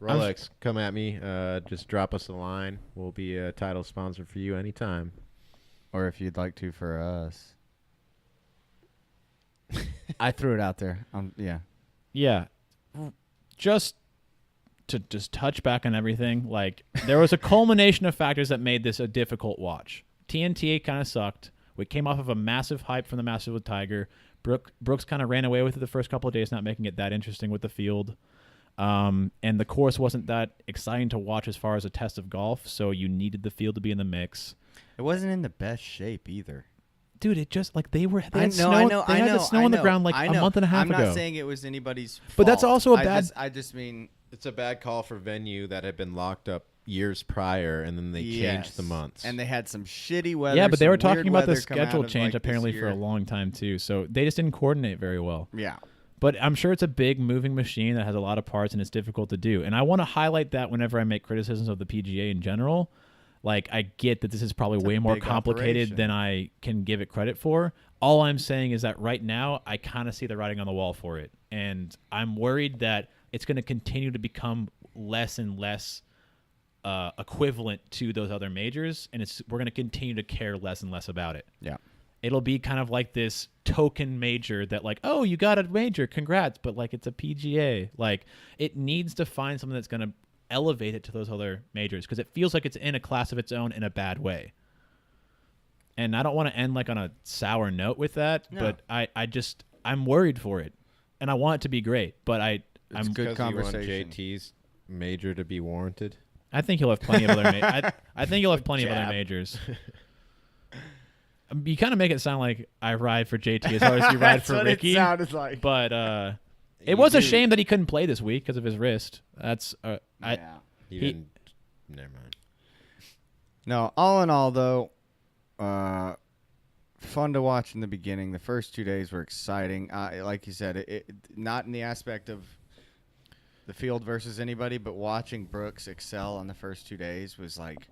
Rolex, come at me. Just drop us a line. We'll be a title sponsor for you anytime. Or if you'd like to for us. I threw it out there. Yeah. Yeah. Just to touch back on everything, like there was a culmination of factors that made this a difficult watch. TNT kind of sucked. We came off of a massive hype from the Masters with Tiger. Brooks kind of ran away with it the first couple of days, not making it that interesting with the field. And the course wasn't that exciting to watch as far as a test of golf, so you needed the field to be in the mix. It wasn't in the best shape either. Dude, it just like they had I snow on the ground like a month and a half ago. ago. I'm not saying it was anybody's fault. But that's also a bad. I just mean It's a bad call for venue that had been locked up years prior, and then they changed the months. And they had some shitty weather. Yeah, but they were some weird talking about the weather come out schedule of, change like, this apparently for year. a long time too. So they just didn't coordinate very well. Yeah. But I'm sure it's a big moving machine that has a lot of parts and it's difficult to do. And I want to highlight that whenever I make criticisms of the PGA in general. Like, I get that this is probably way more big complicated operation. than I can give it credit for. All I'm saying is that right now, I kind of see the writing on the wall for it. And I'm worried that it's going to continue to become less and less equivalent to those other majors. And we're going to continue to care less and less about it. Yeah. It'll be kind of like this token major that like, oh, you got a major, congrats. But like, it's a PGA. Like, it needs to find something that's going to elevate it to those other majors because it feels like it's in a class of its own in a bad way. And I don't want to end like on a sour note with that, No. but I'm worried for it, and I want it to be great. But I'm good Because you want conversation. JT's major to be warranted. I think he'll have plenty of other. I think he'll have plenty of other Jab. majors. You kind of make it sound like I ride for JT as hard as you ride for Ricky. It sounded like. But it You was a do. shame that he couldn't play this week because of his wrist. That's Yeah. He He- didn't. Never mind. No, all in all, though, fun to watch in the beginning. The first 2 days were exciting. Like you said, it not in the aspect of the field versus anybody, but watching Brooks excel on the first 2 days was like,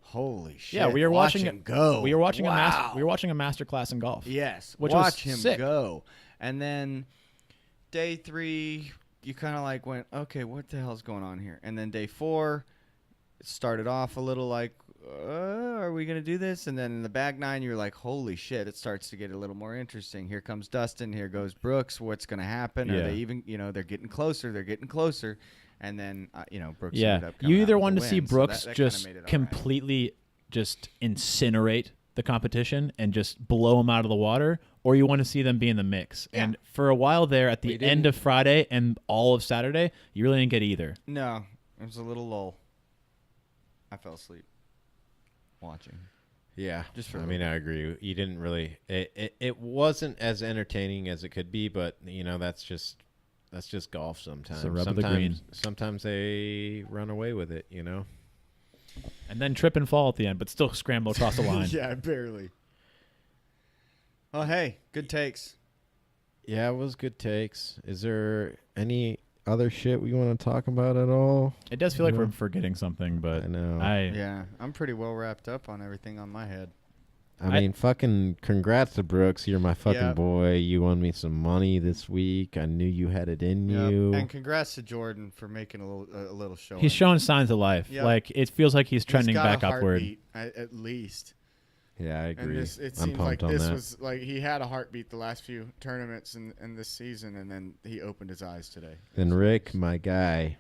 holy shit! Yeah, we were watch watching him go. We were watching Wow. we were watching a master class in golf. Yes, which was watch him sick. go. And then day 3, you kind of like went, okay, what the hell's going on here? And then day 4, it started off a little like, are we going to do this? And then in the back 9, you're like, holy shit, it starts to get a little more interesting. Here comes Dustin. Here goes Brooks. What's going to happen? Yeah. Are they even, they're getting closer. They're getting closer. And then, Brooks Yeah, ended up coming you out either with wanted the to see win, so Brooks that kinda just made it all right. completely just incinerate the competition and just blow them out of the water, or you want to see them be in the mix. Yeah. And for a while there, at the We end didn't- of Friday and all of Saturday, you really didn't get either. No, it was a little lull. I fell asleep watching. Yeah, Just for a I mean, I agree. You didn't really. It wasn't as entertaining as it could be, but that's just golf. Sometimes, the rub of the green. Sometimes they run away with it. And then trip and fall at the end, but still scramble across the line. Yeah, barely. Oh, hey, good takes. Yeah, it was good takes. Is there any other shit we want to talk about at all? It does feel like Yeah. we're forgetting something, but I know. Yeah, I'm pretty well wrapped up on everything on my head. I mean, fucking congrats to Brooks. You're my fucking Yeah. boy. You won me some money this week. I knew you had it in you. And congrats to Jordan for making a little show. he's showing signs of life. Yep. Like, it feels like he's trending back upward. At least. Yeah, I agree. And it I'm seems like pumped on this that. was like he had a heartbeat the last few tournaments in this season, and then he opened his eyes today. Then Rick, my guy,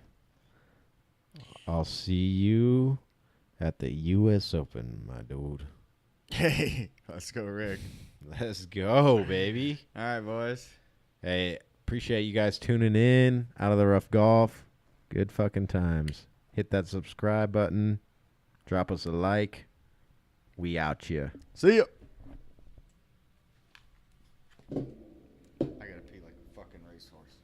I'll see you at the U.S. Open, my dude. Hey, let's go, Rick. Let's go, baby. All right, boys. Hey, appreciate you guys tuning in. Out of the Rough Golf. Good fucking times. Hit that subscribe button. Drop us a like. We out you. See ya. I gotta pee like a fucking racehorse.